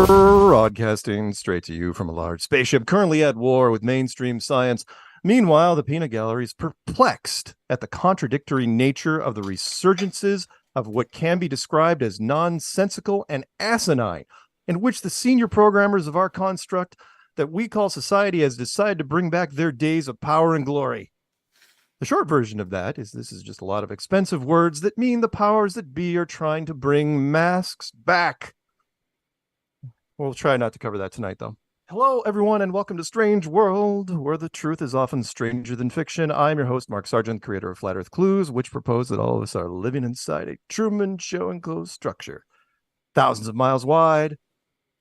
Broadcasting straight to you from a large spaceship currently at war with mainstream science. Meanwhile, the peanut gallery is perplexed at the contradictory nature of the resurgences of what can be described as nonsensical and asinine, in which the senior programmers of our construct that we call society has decided to bring back their days of power and glory. The short version of that is this is just a lot of expensive words that mean the powers that be are trying to bring masks back. We'll try not to cover that tonight, though. Hello, everyone, and welcome to Strange World, where the truth is often stranger than fiction. I'm your host, Mark Sargent, creator of Flat Earth Clues, which propose that all of us are living inside a Truman Show enclosed structure, thousands of miles wide.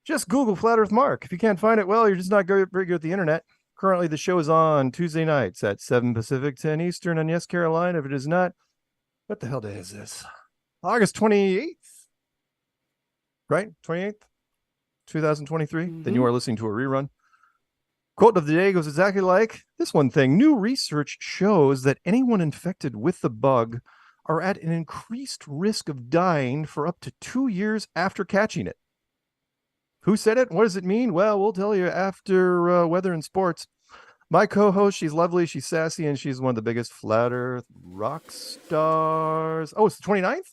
Just Google Flat Earth Mark. If you can't find it, well, you're just not very good at the internet. Currently, the show is on Tuesday nights at 7 Pacific, 10 Eastern on Yes Carolina. If it is not, what the hell day is this? August 28th? Right? 28th? 2023, then you are listening to a rerun. Quote of the day goes exactly like this one thing. New research shows that anyone infected with the bug are at an increased risk of dying for up to 2 years after catching it. Who said it? What does it mean? Well, we'll tell you after weather and sports. My co-host, she's lovely, she's sassy, and she's one of the biggest Flat Earth rock stars. Oh, it's the 29th?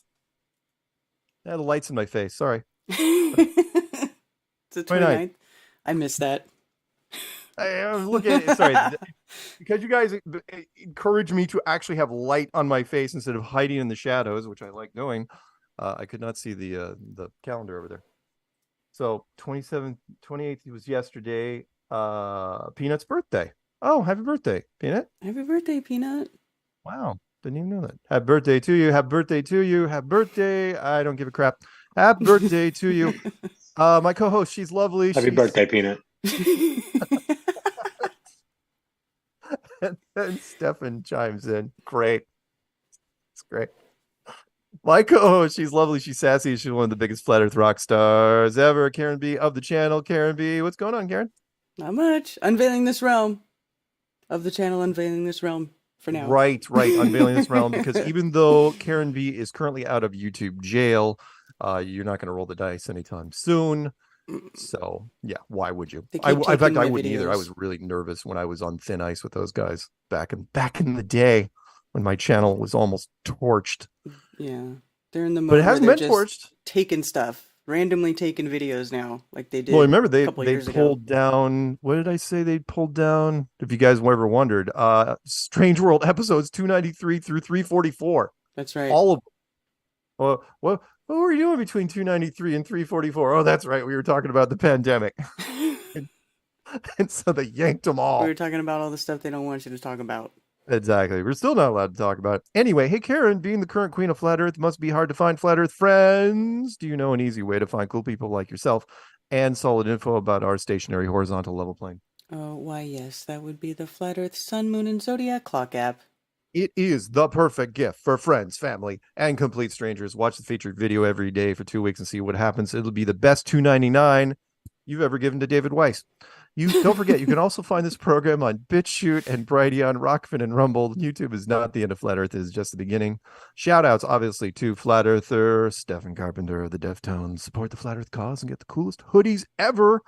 Yeah, the light's in my face. Sorry. It's the 29th. I missed that. I was looking at it, sorry, because you guys encouraged me to actually have light on my face instead of hiding in the shadows, which I like doing. I could not see the calendar over there. So 27th, 28th was yesterday. Peanut's birthday. Oh, happy birthday, Peanut. Happy birthday, Peanut. Wow, didn't even know that. Happy birthday to you. Happy birthday to you. Happy birthday. I don't give a crap. Happy birthday to you. My co-host, she's lovely. Happy birthday, Peanut. And then Stefan chimes in. Great. It's great. My co-host, she's lovely. She's sassy. She's one of the biggest Flat Earth rock stars ever. Karen B of the channel. Karen B, what's going on, Karen? Not much. Unveiling this realm of the channel. Unveiling this realm for now. Right. Unveiling this realm, because even though Karen B is currently out of YouTube jail, you're not going to roll the dice anytime soon. So, yeah, why would you? In fact, I wouldn't either. I was really nervous when I was on thin ice with those guys back in the day when my channel was almost torched. Yeah, they're in the mode, but it hasn't been torched. Taking stuff, randomly taking videos now, like they did. Well, remember they pulled down. What did I say? They pulled down. If you guys ever wondered, Strange World episodes 293 through 344. That's right. All of them. What were you doing between 293 and 344? Oh, that's right. We were talking about the pandemic. and so they yanked them all. We were talking about all the stuff they don't want you to talk about. Exactly. We're still not allowed to talk about it. Anyway, hey, Karen, being the current queen of Flat Earth, must be hard to find Flat Earth friends. Do you know an easy way to find cool people like yourself and solid info about our stationary horizontal level plane? Oh, why, yes. That would be the Flat Earth Sun, Moon, and Zodiac Clock app. It is the perfect gift for friends, family, and complete strangers. Watch the featured video every day for 2 weeks and see what happens. It'll be the best $2.99 you've ever given to David Weiss. You don't forget, you can also find this program on BitChute and Brighteon, Rockfin, and Rumble. YouTube is not the end of Flat Earth, it is just the beginning. Shout outs, obviously, to Flat Earther, Stephen Carpenter of the Deftones. Support the Flat Earth cause and get the coolest hoodies ever.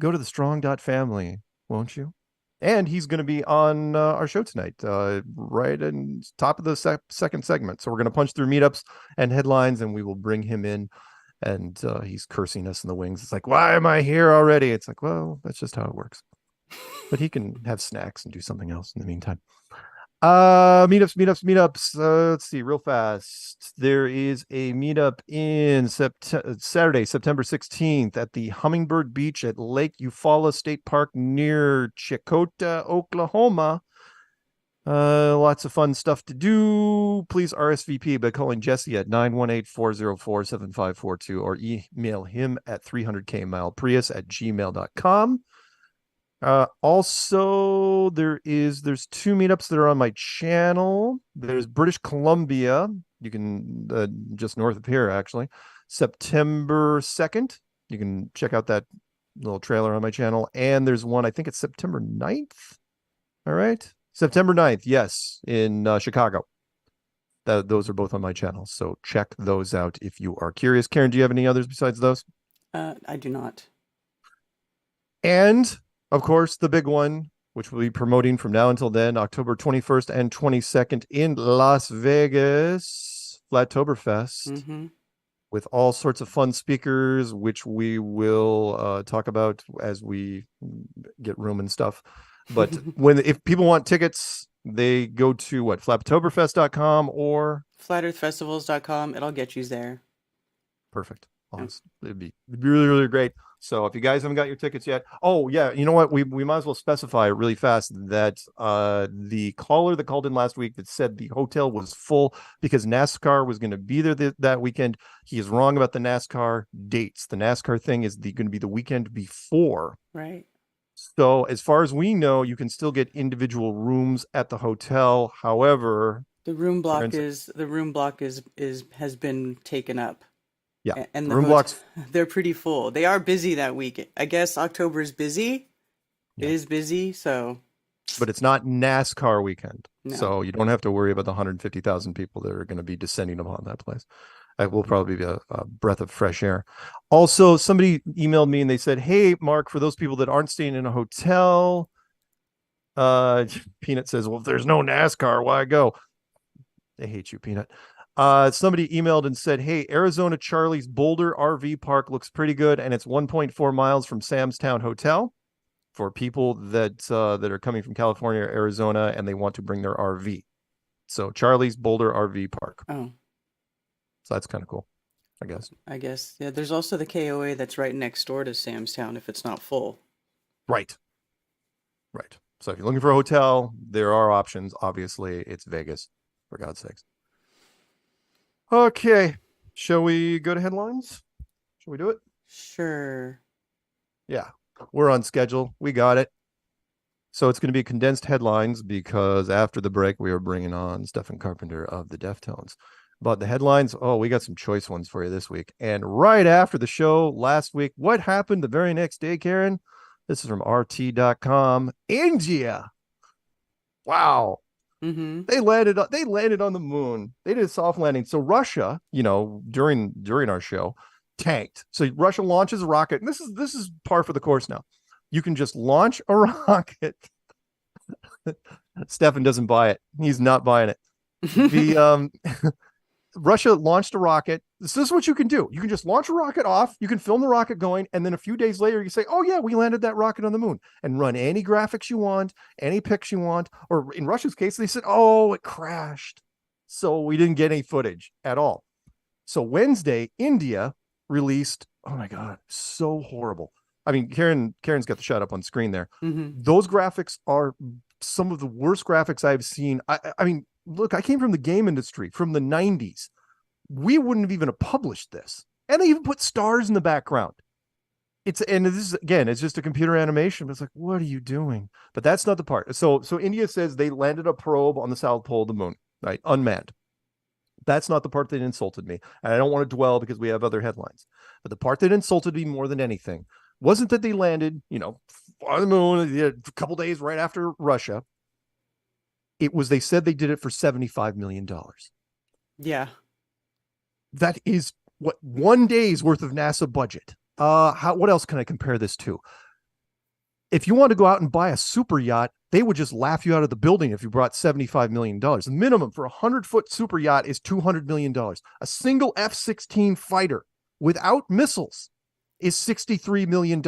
Go to the strong.family, won't you? And he's going to be on our show tonight, right in top of the second segment. So we're going to punch through meetups and headlines, and we will bring him in. And he's cursing us in the wings. It's like, why am I here already? It's like, well, that's just how it works. But he can have snacks and do something else in the meantime. Meetups. Let's see real fast. There is a meetup in Saturday, September 16th at the Hummingbird Beach at Lake Eufaula State Park near Chicota, Oklahoma. Lots of fun stuff to do. Please RSVP by calling Jesse at 918-404-7542 or email him at 300kmileprius@gmail.com. Also, there's two meetups that are on my channel. There's British Columbia. You can just north of here, actually. September 2nd. You can check out that little trailer on my channel. And there's one, I think it's September 9th. All right. September 9th, yes, in Chicago. Those are both on my channel, so check those out if you are curious. Karen, do you have any others besides those? I do not. And of course, the big one, which we'll be promoting from now until then, October 21st and 22nd in Las Vegas, Flattoberfest, Mm-hmm. with all sorts of fun speakers, which we will talk about as we get room and stuff. But if people want tickets, they go to what, flaptoberfest.com or FlatEarthFestivals.com. It'll get you there. perfect. Yeah. Honest. It'd be really, really great. So if you guys haven't got your tickets yet, oh yeah, you know what? We might as well specify really fast that the caller that called in last week that said the hotel was full because NASCAR was going to be there that weekend. He is wrong about the NASCAR dates. The NASCAR thing is going to be the weekend before. Right. So as far as we know, you can still get individual rooms at the hotel. However, The room block is has been taken up. yeah, And the the room hotel, blocks. they're pretty full. They are busy that week. I guess October is busy. It Yeah. is busy, so But it's not NASCAR weekend. no. So you don't have to worry about the 150,000 people that are going to be descending upon that place. That will probably be a breath of fresh air. Also, somebody emailed me and they said, hey, Mark, for those people that aren't staying in a hotel, Peanut says, well, if there's no NASCAR, why go? They hate you, Peanut. Somebody emailed and said, hey, Arizona Charlie's Boulder RV Park looks pretty good, and it's 1.4 miles from Sam's Town Hotel for people that are coming from California or Arizona and they want to bring their RV. So Charlie's Boulder RV Park. Oh, So that's kind of cool, I guess. I guess. Yeah, there's also the KOA that's right next door to Sam's Town if it's not full. Right. Right. So if you're looking for a hotel, there are options. Obviously, it's Vegas, for God's sakes. Okay. Shall we go to headlines? Shall we do it? Sure. Yeah. We're on schedule. We got it. So it's going to be condensed headlines because after the break, we are bringing on Stephen Carpenter of the Deftones. But the headlines, oh, we got some choice ones for you this week. And right after the show last week, what happened the very next day, Karen? This is from RT.com. India. Wow. Mm-hmm. They landed on the moon. They did a soft landing. So Russia, during our show, tanked. So Russia launches a rocket. And this is par for the course now. You can just launch a rocket. Stefan doesn't buy it. He's not buying it. The Russia launched a rocket. This is what you can do. You can just launch a rocket off. You can film the rocket going, and then a few days later, you say, "Oh yeah, we landed that rocket on the moon," and run any graphics you want, any pics you want. Or in Russia's case, they said, "Oh, it crashed," so we didn't get any footage at all. So Wednesday, India released. Oh my god, so horrible. I mean, Karen's got the shot up on screen there. Mm-hmm. Those graphics are some of the worst graphics I've seen. I mean, look, I came from the game industry from the 90s. We wouldn't have even published this. And they even put stars in the background. This is, again, it's just a computer animation. But it's like, what are you doing? But that's not the part. So India says they landed a probe on the South Pole of the moon, right? Unmanned. That's not the part that insulted me. And I don't want to dwell because we have other headlines. But the part that insulted me more than anything wasn't that they landed, on the moon a couple days right after Russia. It was they said they did it for $75 million. Yeah. That is what 1 day's worth of NASA budget. What else can I compare this to? If you want to go out and buy a super yacht, they would just laugh you out of the building if you brought $75 million. The minimum for a 100-foot super yacht is $200 million. A single F-16 fighter without missiles is $63 million.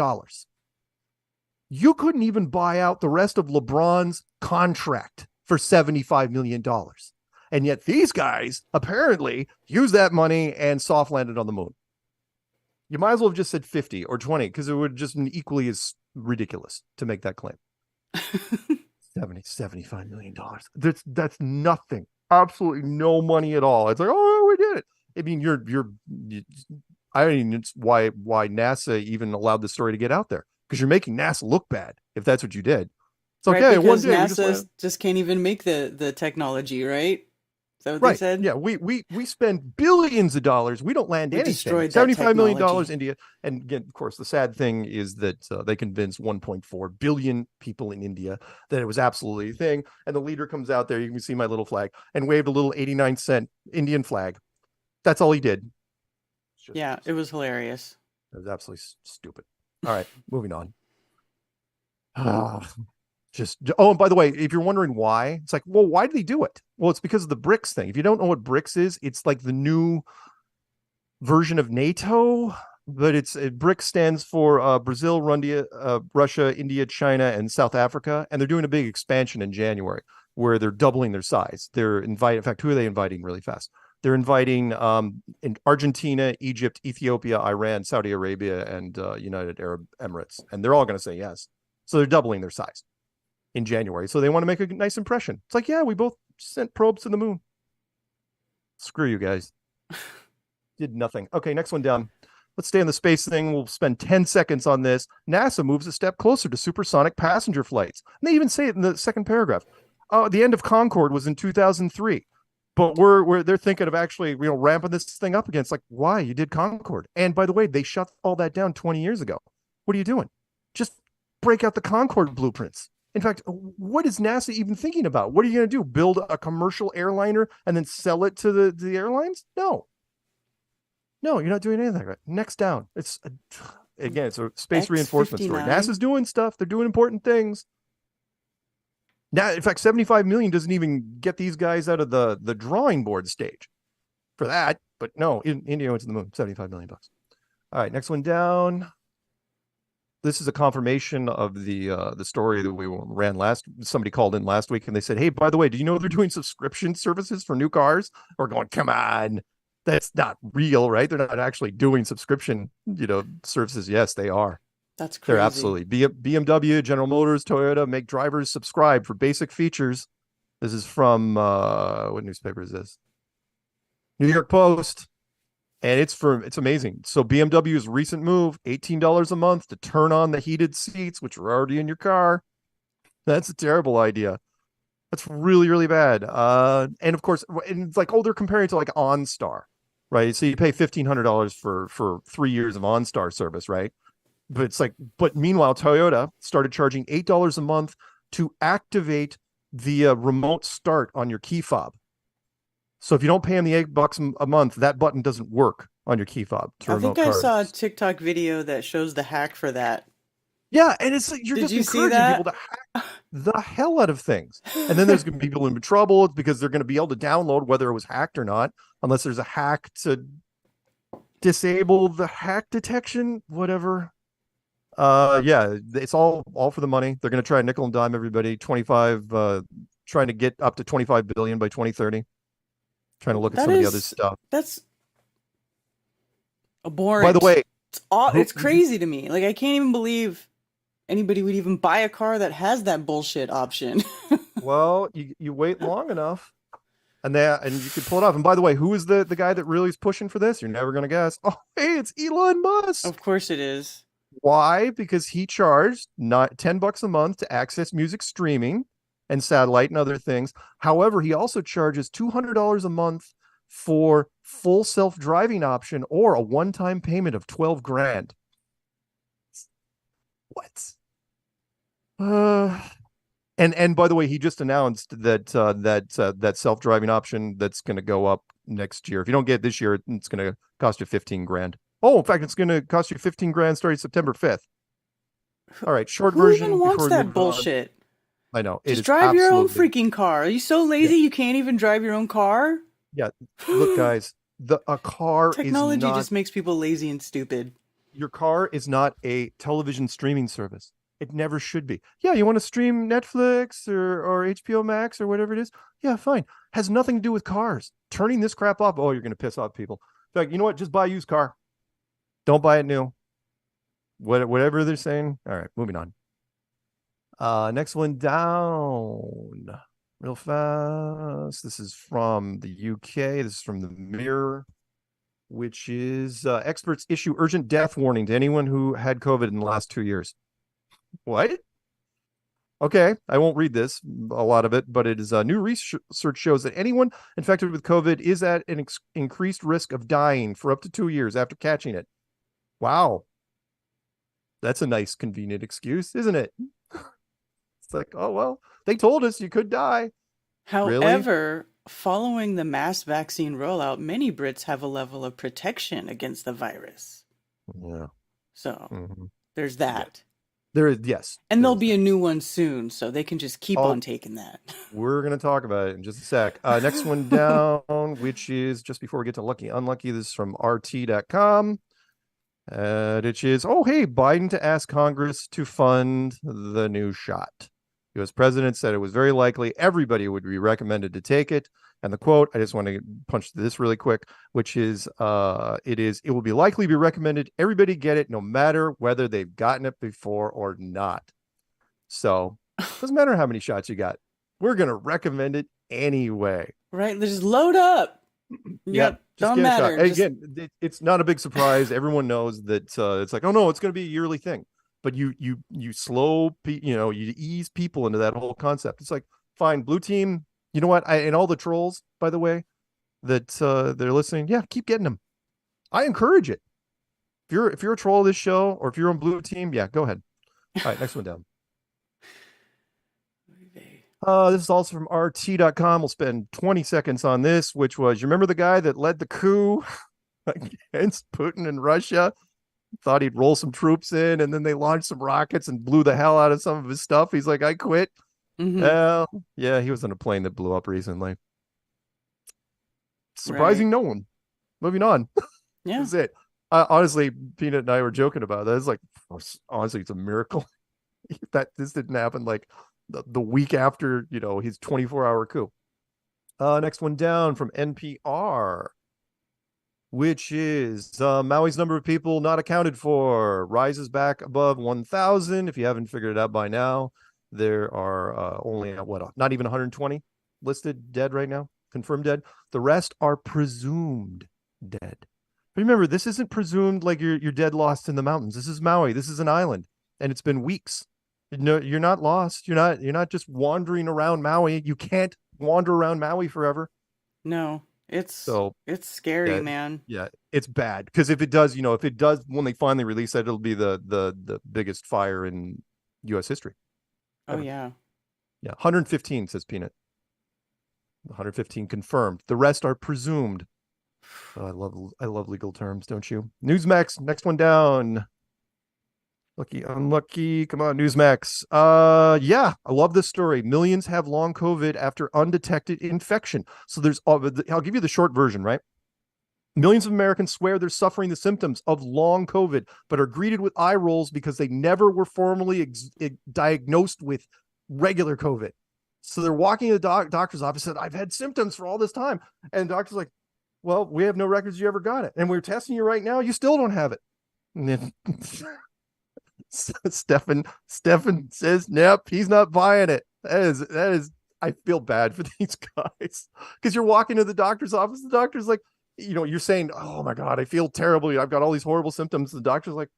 You couldn't even buy out the rest of LeBron's contract for $75 million. And yet these guys apparently used that money and soft landed on the moon. You might as well have just said 50 or 20 because it would just be equally as ridiculous to make that claim. $75 million. That's nothing. Absolutely no money at all. It's like, oh, we did it. I mean, I mean, it's why NASA even allowed the story to get out there, because you're making NASA look bad if that's what you did. It's right, okay. because One day NASA just can't even make the technology, right? Is that what right. they said? Yeah, we spend billions of dollars. We don't land We anything. destroyed that $75 million technology. India. And again, of course, the sad thing is that they convinced 1.4 billion people in India that it was absolutely a thing. And the leader comes out there, you can see my little flag, and waved a little 89-cent Indian flag. That's all he did. Yeah, it was hilarious. It was absolutely stupid. All right, moving on. Just oh, and by the way, if you're wondering why, it's like, well, why do they do it? Well, it's because of the BRICS thing. If you don't know what BRICS is, it's like the new version of NATO, but BRICS stands for Brazil, Russia, India, China, and South Africa, and they're doing a big expansion in January where they're doubling their size. They're inviting. In fact, who are they inviting really fast? They're inviting in Argentina, Egypt, Ethiopia, Iran, Saudi Arabia, and United Arab Emirates, and they're all going to say yes. So they're doubling their size in January. So they want to make a nice impression. It's like, yeah, we both sent probes to the moon. Screw you guys. Did nothing. Okay, next one down. Let's stay on the space thing. We'll spend 10 seconds on this. NASA moves a step closer to supersonic passenger flights. And they even say it in the second paragraph. The end of Concorde was in 2003. But they're thinking of actually, ramping this thing up again. It's like, why? You did Concorde. And by the way, they shut all that down 20 years ago. What are you doing? Just break out the Concorde blueprints. In fact, what is NASA even thinking about? What are you going to do? Build a commercial airliner and then sell it to the airlines? No, you're not doing anything. Right. Next down. It's a space reinforcement story. NASA's doing stuff. They're doing important things. Now, in fact, 75 million doesn't even get these guys out of the drawing board stage for that. But no, India went to the moon. 75 million bucks. All right, next one down. This is a confirmation of the story that we ran somebody called in last week and they said, hey, by the way, do you know they're doing subscription services for new cars? We're going, come on, that's not real, right? They're not actually doing subscription, services. Yes, they are. That's crazy. They're absolutely. BMW, General Motors, Toyota make drivers subscribe for basic features. This is from, what newspaper is this? New York Post. And it's amazing. So BMW's recent move, $18 a month to turn on the heated seats, which are already in your car. That's a terrible idea. That's really, really bad. And of course, and it's like, they're comparing it to like OnStar, right? So you pay $1,500 for 3 years of OnStar service, right? But it's like, meanwhile, Toyota started charging $8 a month to activate the remote start on your key fob. So if you don't pay them the $8 a month, that button doesn't work on your key fob. I think I saw a TikTok video that shows the hack for that. Yeah, and it's like you're just encouraging people to hack the hell out of things. And then there's going to be people in trouble because they're going to be able to download whether it was hacked or not, unless there's a hack to disable the hack detection, whatever. Yeah, it's all for the money. They're going to try to nickel and dime everybody. 25, trying to get up to 25 billion by 2030. Trying to look at some of the other stuff. That's abhorrent. By the way, it's crazy to me. Like, I can't even believe anybody would even buy a car that has that bullshit option. Well, you wait long enough, and you can pull it off. And by the way, who is the guy that really is pushing for this? You're never gonna guess. Oh, hey, it's Elon Musk. Of course it is. Why? Because he charged not $10 a month to access music streaming and satellite and other things. However, he also charges $200 a month for full self-driving option or a one-time payment of 12 grand. What? And by the way, he just announced that that self-driving option that's going to go up next year. If you don't get it this year, it's going to cost you 15 grand. Oh, in fact, it's going to cost you 15 grand starting September 5th. All right, short version. Who even wants that bullshit? I know. Just drive your own freaking car. Are you so lazy you can't even drive your own car? Yeah. Look, guys, a car Technology just makes people lazy and stupid. Your car is not a television streaming service. It never should be. Yeah, you want to stream Netflix or HBO Max or whatever it is? Yeah, fine. Has nothing to do with cars. Turning this crap off, you're going to piss off people. In fact, you know what? Just buy a used car. Don't buy it new. Whatever they're saying. All right, moving on. Next one down real fast. This is from the UK. This is from the Mirror, which is experts issue urgent death warning to anyone who had COVID in the last 2 years. What? Okay, I won't read this, a lot of it, but it is new research shows that anyone infected with COVID is at an increased risk of dying for up to 2 years after catching it. Wow. That's a nice, convenient excuse, isn't it? It's like, oh, well, they told us you could die. However, really? Following the mass vaccine rollout, many Brits have a level of protection against the virus. Yeah. So there's that. There is, yes. And There there'll is be that. a new one soon, so they can just keep Oh, on taking that. we're going to talk about it in just a sec. Next one down, which is just before we get to Lucky Unlucky. This is from RT.com. Which is, oh, hey, Biden to ask Congress to fund the new shot. U.S. president said it was very likely everybody would be recommended to take it. And the quote, I just want to punch this really quick, which is, it will be likely be recommended everybody get it no matter whether they've gotten it before or not. So doesn't matter how many shots you got. We're going to recommend it anyway. Right? Just load up. Yeah, just Don't get a matter. shot. Again, it's not a big surprise. Everyone knows that it's like, oh no, it's going to be a yearly thing. But you ease people into that whole concept. It's like, fine, blue team. You know what? And all the trolls, by the way, that they're listening. Yeah, keep getting them. I encourage it. If you're a troll of this show, or if you're on blue team, yeah, go ahead. All right, next one down. This is also from RT.com. We'll spend 20 seconds on this, which was, you remember the guy that led the coup against Putin in Russia? Thought he'd roll some troops in, and then they launched some rockets and blew the hell out of some of his stuff. He's like, I quit. Well, yeah, he was on a plane that blew up recently. Surprising no one. Moving on. Yeah. That's it. Honestly, Peanut and I were joking about that. It's like, honestly, it's a miracle that this didn't happen like the week after, his 24-hour coup. Next one down from NPR, which is Maui's number of people not accounted for rises back above 1,000. If you haven't figured it out by now, there are only, not even 120 listed dead right now, confirmed dead. The rest are presumed dead. But remember, this isn't presumed like you're dead lost in the mountains. This is Maui. This is an island, and it's been weeks. No, you're not lost. You're not just wandering around Maui. You can't wander around Maui forever. No, it's scary, yeah, man. Yeah, it's bad because if it does, when they finally release that, it'll be the biggest fire in U.S. history. Oh yeah. Yeah, 115 says Peanut. 115 confirmed. The rest are presumed. Oh, I love legal terms, don't you? Newsmax, next one down. Lucky, unlucky. Come on, Newsmax. Yeah, I love this story. Millions have long COVID after undetected infection. So I'll give you the short version, right? Millions of Americans swear they're suffering the symptoms of long COVID, but are greeted with eye rolls because they never were formally diagnosed with regular COVID. So they're walking to the doctor's office and said, I've had symptoms for all this time. And the doctor's like, well, we have no records you ever got it. And we're testing you right now. You still don't have it. And then Stefan says, nope, he's not buying it. That is, I feel bad for these guys because you're walking to the doctor's office. The doctor's like, you're saying, oh my God, I feel terribly. I've got all these horrible symptoms. The doctor's like,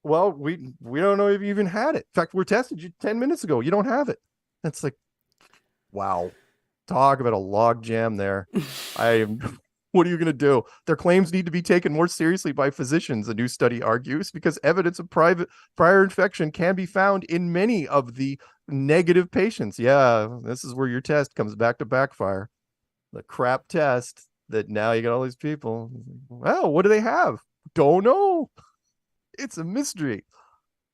well, we don't know if you even had it. In fact, we're tested you 10 minutes ago. You don't have it. That's like, wow. Talk about a log jam there. What are you going to do? Their claims need to be taken more seriously by physicians, a new study argues, because evidence of prior infection can be found in many of the negative patients. Yeah, this is where your test comes back to backfire. The crap test that now you got all these people. Well, what do they have? Don't know. It's a mystery.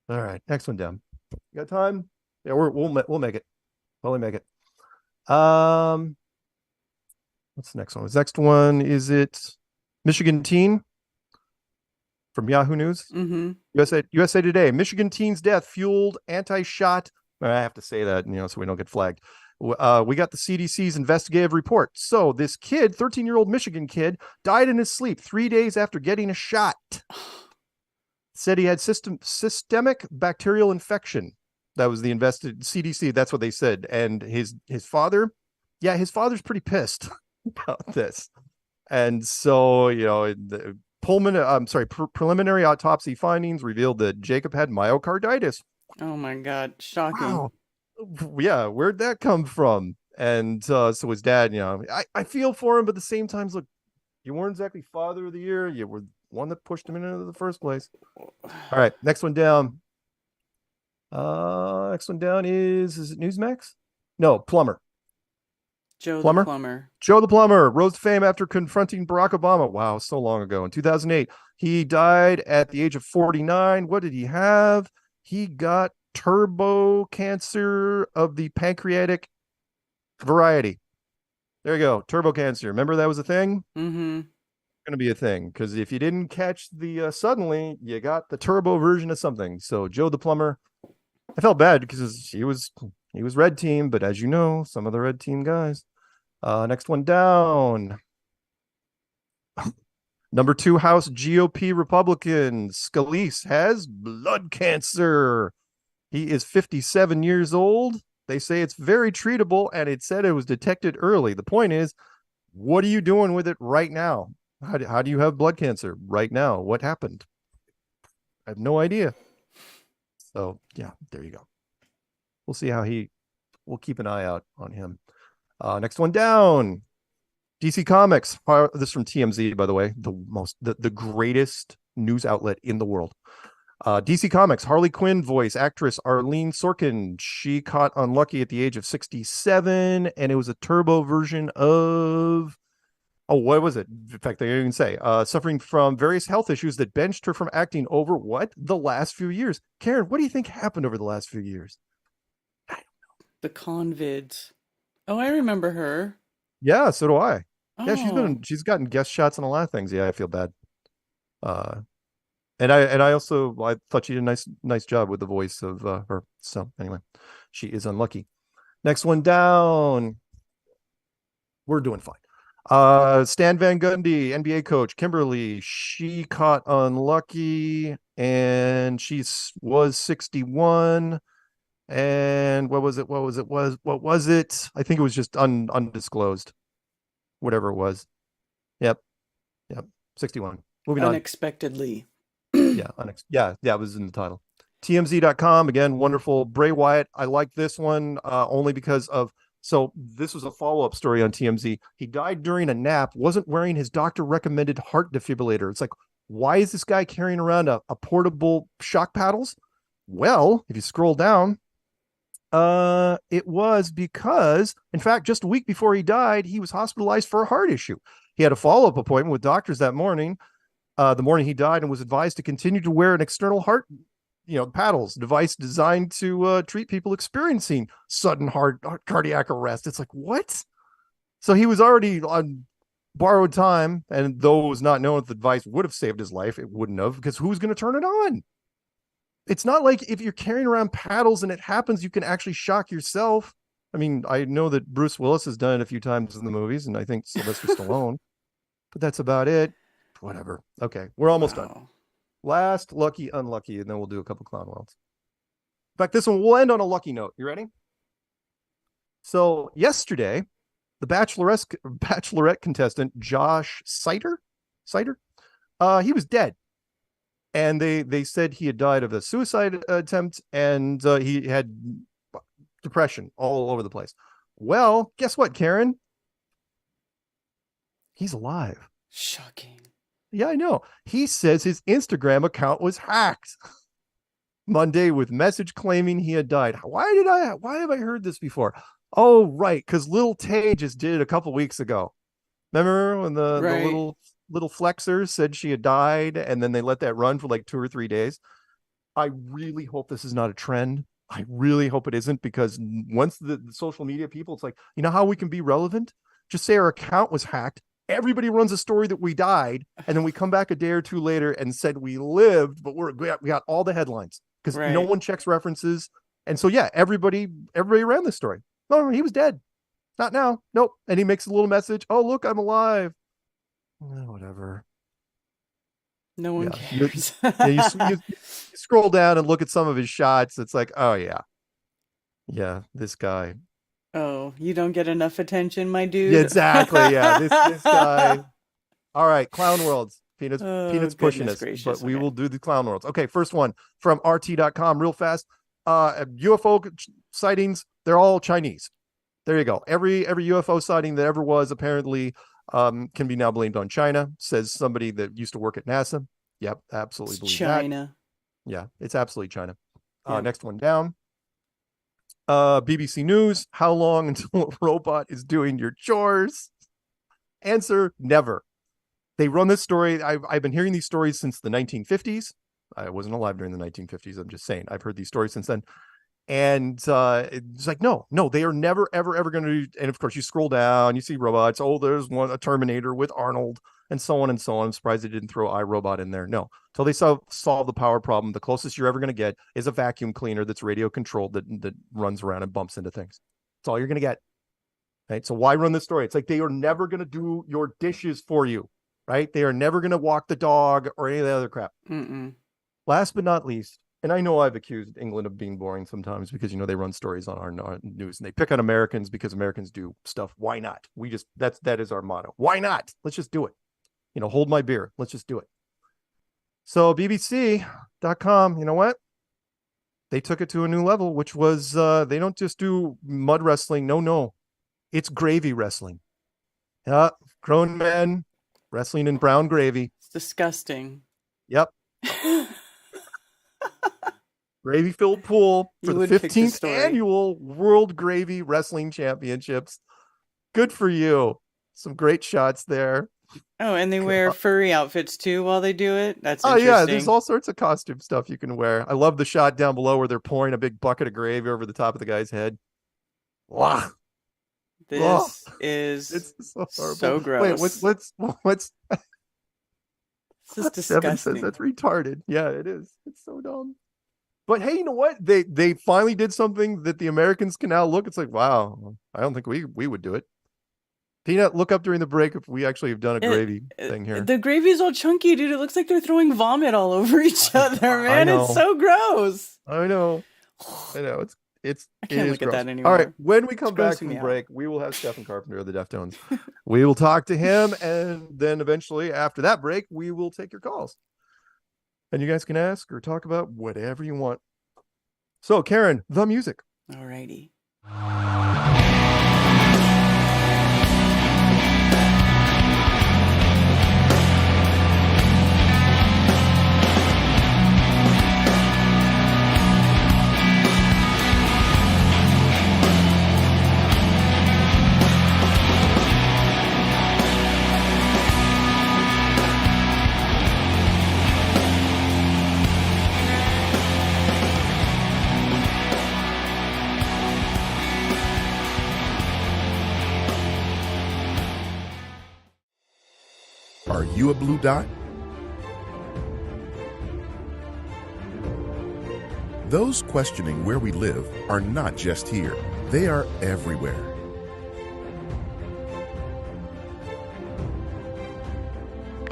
All right, next one down. You got time? Yeah, we'll make it. Probably make it. What's the next one? The next one, is it Michigan teen from Yahoo News? USA Today. Michigan teen's death fueled anti-shot. I have to say that, so we don't get flagged. We got the CDC's investigative report. So this kid, 13-year-old Michigan kid, died in his sleep 3 days after getting a shot. Said he had systemic bacterial infection. That was the CDC. That's what they said. And his father, his father's pretty pissed about this. And so, the preliminary autopsy findings revealed that Jacob had myocarditis. Oh my God. Shocking. Wow. Yeah. Where'd that come from? And so his dad, I feel for him, but at the same time, look, you weren't exactly father of the year. You were one that pushed him into the first place. All right. Next one down. Next one down is it Newsmax? No, Plumber. Joe the Plumber. Joe the Plumber rose to fame after confronting Barack Obama. Wow, so long ago. In 2008, he died at the age of 49. What did he have? He got turbo cancer of the pancreatic variety. There you go. Turbo cancer. Remember that was a thing? Mm-hmm. Going to be a thing because if you didn't catch the suddenly, you got the turbo version of something. So Joe the plumber, I felt bad because he was red team, but as you know, some of the red team guys. Next one down. Number 2 House GOP Republican Scalise has blood cancer. He is 57 years old. They say it's very treatable, and it said it was detected early. The point is, what are you doing with it right now? How do you have blood cancer right now? What happened? I have no idea. So, yeah, there you go. We'll see we'll keep an eye out on him. Next one down. DC Comics. This is from TMZ, by the way, the greatest news outlet in the world. DC Comics, Harley Quinn voice actress Arlene Sorkin. She caught unlucky at the age of 67, and it was a turbo version of, what was it? In fact, they didn't even say. Suffering from various health issues that benched her from acting over what? The last few years. Karen, what do you think happened over the last few years? The convids. Oh, I remember her. Yeah, so do I. Yeah, Oh, she's gotten guest shots on a lot of things. Yeah, I feel bad. And I thought she did a nice job with the voice of her. So anyway, she is unlucky. Next one down. We're doing fine. Stan Van Gundy, NBA coach. Kimberly, she caught unlucky, and she was 61. And what was it? What was it? I think it was just undisclosed. Whatever it was. Yep. 61. Moving on. unexpectedly. Yeah, it was in the title. TMZ.com, again, wonderful. Bray Wyatt, I like this one only because of, so this was a follow-up story on TMZ. He died during a nap, wasn't wearing his doctor-recommended heart defibrillator. It's like, why is this guy carrying around a portable shock paddles? Well, if you scroll down, it was because, in fact, just a week before he died, he was hospitalized for a heart issue. He had a follow-up appointment with doctors that morning, the morning he died, and was advised to continue to wear an external heart, paddles device designed to treat people experiencing sudden cardiac arrest. It's like, what? So he was already on borrowed time, and though it was not known if the device would have saved his life, it wouldn't have, because who's going to turn it on? It's not like if you're carrying around paddles and it happens, you can actually shock yourself. I mean, I know that Bruce Willis has done it a few times in the movies, and I think Sylvester Stallone, but that's about it. Whatever. Okay, we're almost done. Last lucky, unlucky, and then we'll do a couple clown worlds. In fact, this one will end on a lucky note. You ready? So yesterday, the Bachelorette contestant Josh Sider, he was dead, and they said he had died of a suicide attempt, and he had depression all over the place. Well, guess what, Karen? He's alive. Shocking. Yeah, I know. He says his Instagram account was hacked Monday with message claiming he had died. Why have I heard this before? Oh, right, because Lil Tay just did it a couple weeks ago. Remember when the little flexer said she had died, and then they let that run for like 2 or 3 days? I really hope this is not a trend. I really hope it isn't, because once the social media people, it's like, you know how we can be relevant? Just say our account was hacked. Everybody runs a story that we died, and then we come back a day or two later and said we lived, but we got all the headlines because no one checks references. And so, yeah, everybody ran this story. No, he was dead. Not now. Nope. And he makes a little message. Oh, look, I'm alive. Whatever. No one cares. You scroll down and look at some of his shots. It's like, oh, yeah, this guy. Oh, you don't get enough attention, my dude. Yeah, exactly. Yeah, this guy. All right, clown worlds. Peanuts pushing us, but we will do the clown worlds. Okay, first one from RT.com, real fast. UFO sightings, they're all Chinese. There you go. Every UFO sighting that ever was apparently can be now blamed on China, says somebody that used to work at NASA. Yep, absolutely believe China. That. Yeah, it's absolutely China. Next one down. BBC News, how long until a robot is doing your chores? Answer, never. They run this story. I've been hearing these stories since the 1950s. I wasn't alive during the 1950s. I'm just saying. I've heard these stories since then. And it's like, no, they are never, ever, ever going to do. And of course, you scroll down, you see robots. Oh, there's a Terminator with Arnold, and so on and so on. I'm surprised they didn't throw iRobot in there. No, until they solve the power problem, the closest you're ever going to get is a vacuum cleaner that's radio controlled that runs around and bumps into things. That's all you're going to get. Right. So why run this story? It's like they are never going to do your dishes for you. Right. They are never going to walk the dog or any of the other crap. Last but not least, and I know I've accused England of being boring sometimes because, they run stories on our news and they pick on Americans because Americans do stuff. Why not? That is our motto. Why not? Let's just do it. Hold my beer. Let's just do it. So BBC.com, you know what? They took it to a new level, which was they don't just do mud wrestling. No. It's gravy wrestling. Yeah. Grown men wrestling in brown gravy. It's disgusting. Yep. Gravy-filled pool for the 15th annual World Gravy Wrestling Championships. Good for you. Some great shots there. Oh, and they wear furry outfits too while they do it. That's interesting. Yeah, there's all sorts of costume stuff you can wear. I love the shot down below where they're pouring a big bucket of gravy over the top of the guy's head. Wow. This is so gross. Wait, what's this is disgusting. Says that's retarded. Yeah, it is. It's so dumb. But hey, you know what? They finally did something that the Americans can now look. It's like, wow, I don't think we would do it. Tina, look up during the break if we actually have done a gravy thing here. The gravy is all chunky, dude. It looks like they're throwing vomit all over each other, man. It's so gross. I know. I can't look at that anymore. All right, when we come back from break, we will have Stephen Carpenter of the Deftones. We will talk to him, and then eventually after that break, we will take your calls. And you guys can ask or talk about whatever you want. So, Karen, the music. All righty. Are you a blue dot? Those questioning where we live are not just here. They are everywhere.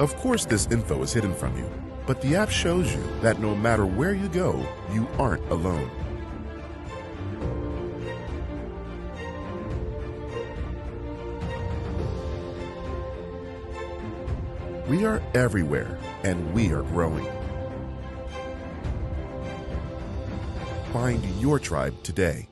Of course, this info is hidden from you, but the app shows you that no matter where you go, you aren't alone. We are everywhere, and we are growing. Find your tribe today.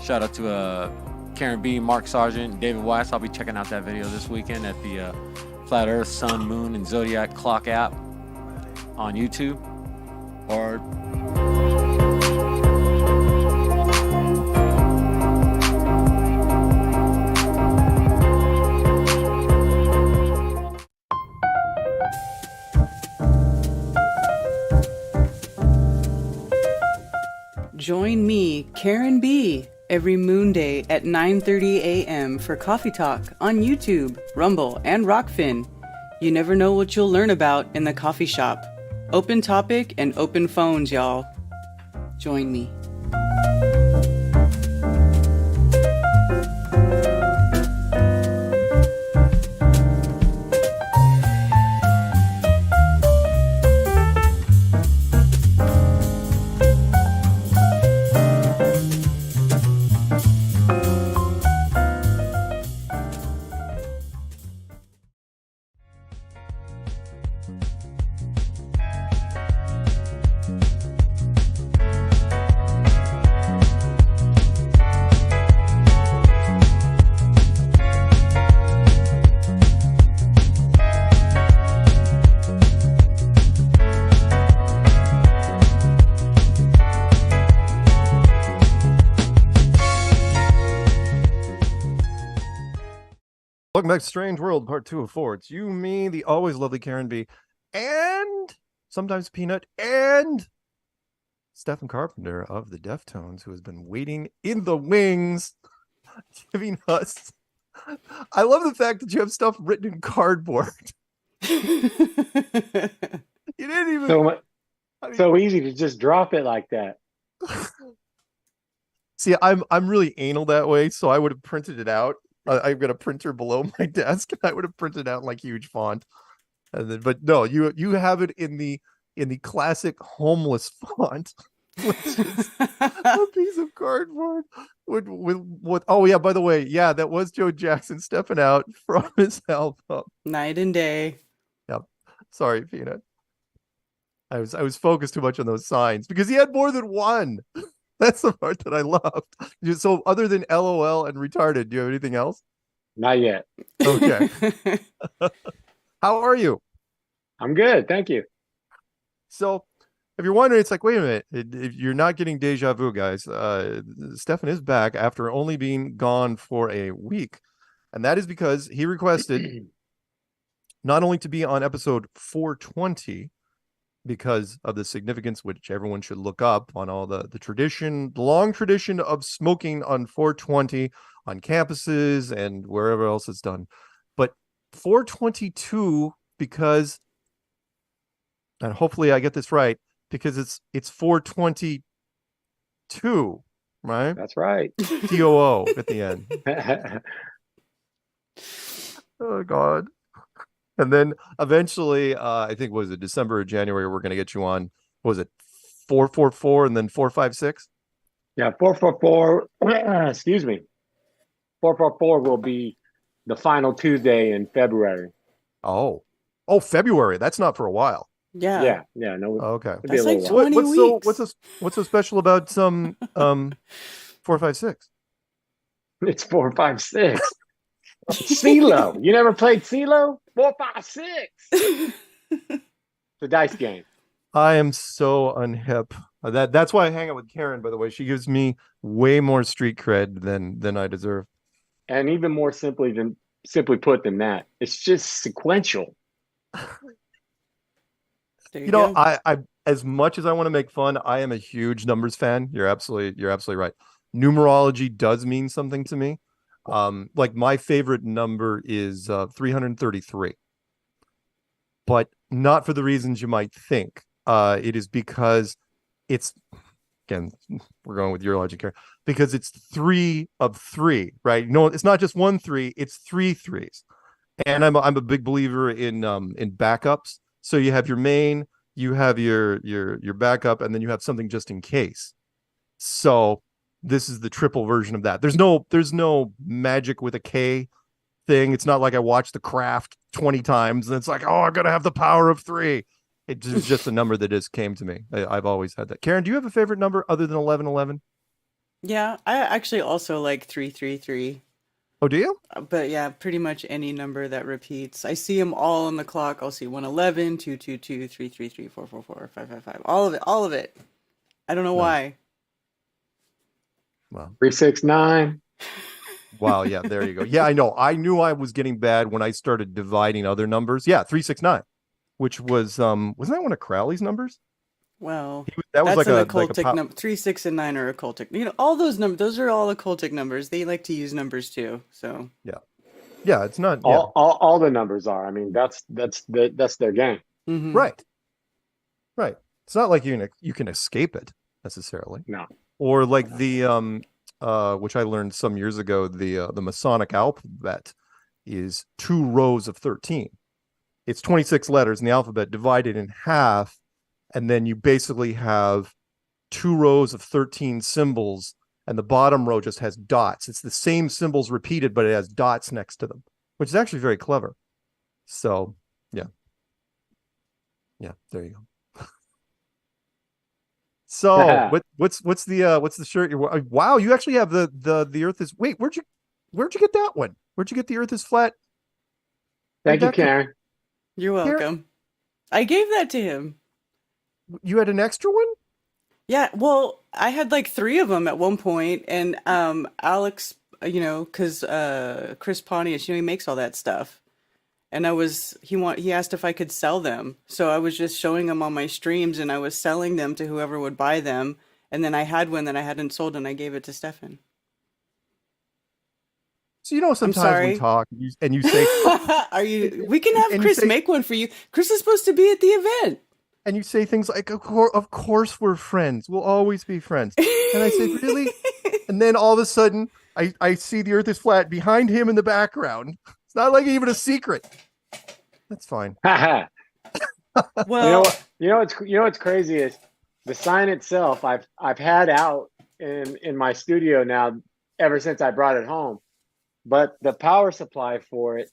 Shout out to Karen B, Mark Sargent, David Weiss. I'll be checking out that video this weekend at the Flat Earth, Sun, Moon, and Zodiac Clock app on YouTube. Or join me, Karen B, every moon day at 9:30 a.m. for Coffee Talk on YouTube, Rumble, and Rockfin. You never know what you'll learn about in the coffee shop. Open topic and open phones, y'all. Join me. Welcome back to Strange World, part 2 of 4. It's you, me, the always lovely Karen B, and sometimes Peanut, and Stephen Carpenter of the Deftones, who has been waiting in the wings, giving us... I love the fact that you have stuff written in cardboard. You didn't even... So easy to just drop it like that. See, I'm really anal that way, so I would have printed it out. I've got a printer below my desk, and I would have printed out in like huge font. And then, but no, you have it in the classic homeless font, which is a piece of cardboard with oh yeah, by the way, yeah, that was Joe Jackson stepping out from his album. Night and day. Yep. Sorry, Peanut. I was focused too much on those signs because he had more than one. That's the part that I loved. So other than LOL and retarded, do you have anything else? Not yet. Okay. How are you? I'm good. Thank you. So if you're wondering, it's like, wait a minute, if you're not getting deja vu, guys, Stefan is back after only being gone for a week. And that is because he requested not only to be on episode 420, because of the significance, which everyone should look up on all the tradition, the long tradition of smoking on 420 on campuses and wherever else it's done. But 422, because, and hopefully I get this right, because it's 422, right? That's right. TOO at the end. Oh God. And then eventually, I think, was it December or January, we're going to get you on, what was it 444 and then 456? Yeah, 444, excuse me. 444 will be the final Tuesday in February. Oh, February. That's not for a while. Yeah. Yeah, no. Okay. It'll be a That's little like while. 20 weeks. What's so special about some 456? It's 456. CeeLo. You never played CeeLo? 456. It's a dice game. I am so unhip. That's why I hang out with Karen, by the way. She gives me way more street cred than I deserve. And even more simply put than that, it's just sequential. There You know, go. I as much as I want to make fun, I am a huge numbers fan. You're absolutely right. Numerology does mean something to me. Like my favorite number is 333, but not for the reasons you might think. It is because it's, again, we're going with your logic here, because it's 3 of 3, right? No, it's not just 1 3, it's 3 3s. And I'm a big believer in backups. So you have your main, you have your backup, and then you have something just in case. So this is the triple version of that. There's no magic with a K thing. It's not like I watched The Craft 20 times and it's like, oh, I'm gonna have the power of 3. It's just a number that just came to me. I've always had that. Karen, do you have a favorite number other than 1111? Yeah, I actually also like 333. Oh, do you? But yeah, pretty much any number that repeats. I see them all on the clock. I'll see 111, 222, 333, 444, 555. All of it. I don't know why. Well, 369. wow, yeah, there you go. Yeah, I know. I knew I was getting bad when I started dividing other numbers. Yeah, 369, which was wasn't that one of Crowley's numbers? Well, That was that's like an a occultic number. 3, 6, and 9 are occultic. You know, all those numbers. Those are all occultic numbers. They like to use numbers too. So Yeah. Yeah, it's not. Yeah, All the numbers are. I mean, that's their game. Hmm. right, right. It's not like you can escape it necessarily, No. or like the which I learned some years ago. The Masonic alphabet is 2 rows of 13. It's 26 letters in the alphabet divided in half, and then you basically have 2 rows of 13 symbols, and the bottom row just has dots. It's the same symbols repeated, but it has dots next to them, which is actually very clever. So, yeah. Yeah, there you go. So, what's the shirt you're wow, you actually have the earth is wait, where'd you get that one? Where'd you get the earth is flat? Thank you, that come- Karen. You're welcome. I gave that to him. You had an extra one? Yeah, well, I had like 3 of them at one point, and Alex, because Chris Pontius, he makes all that stuff, and he asked if I could sell them, so I was just showing them on my streams, and I was selling them to whoever would buy them, and then I had one that I hadn't sold, and I gave it to Stefan. So sometimes we talk and you say We can have Chris make one for you. Chris is supposed to be at the event. And you say things like, of course we're friends. We'll always be friends. And I say, really? And then all of a sudden, I see the earth is flat behind him in the background. It's not like even a secret. That's fine. Well, what's crazy is the sign itself. I've had out in my studio now ever since I brought it home. But the power supply for it,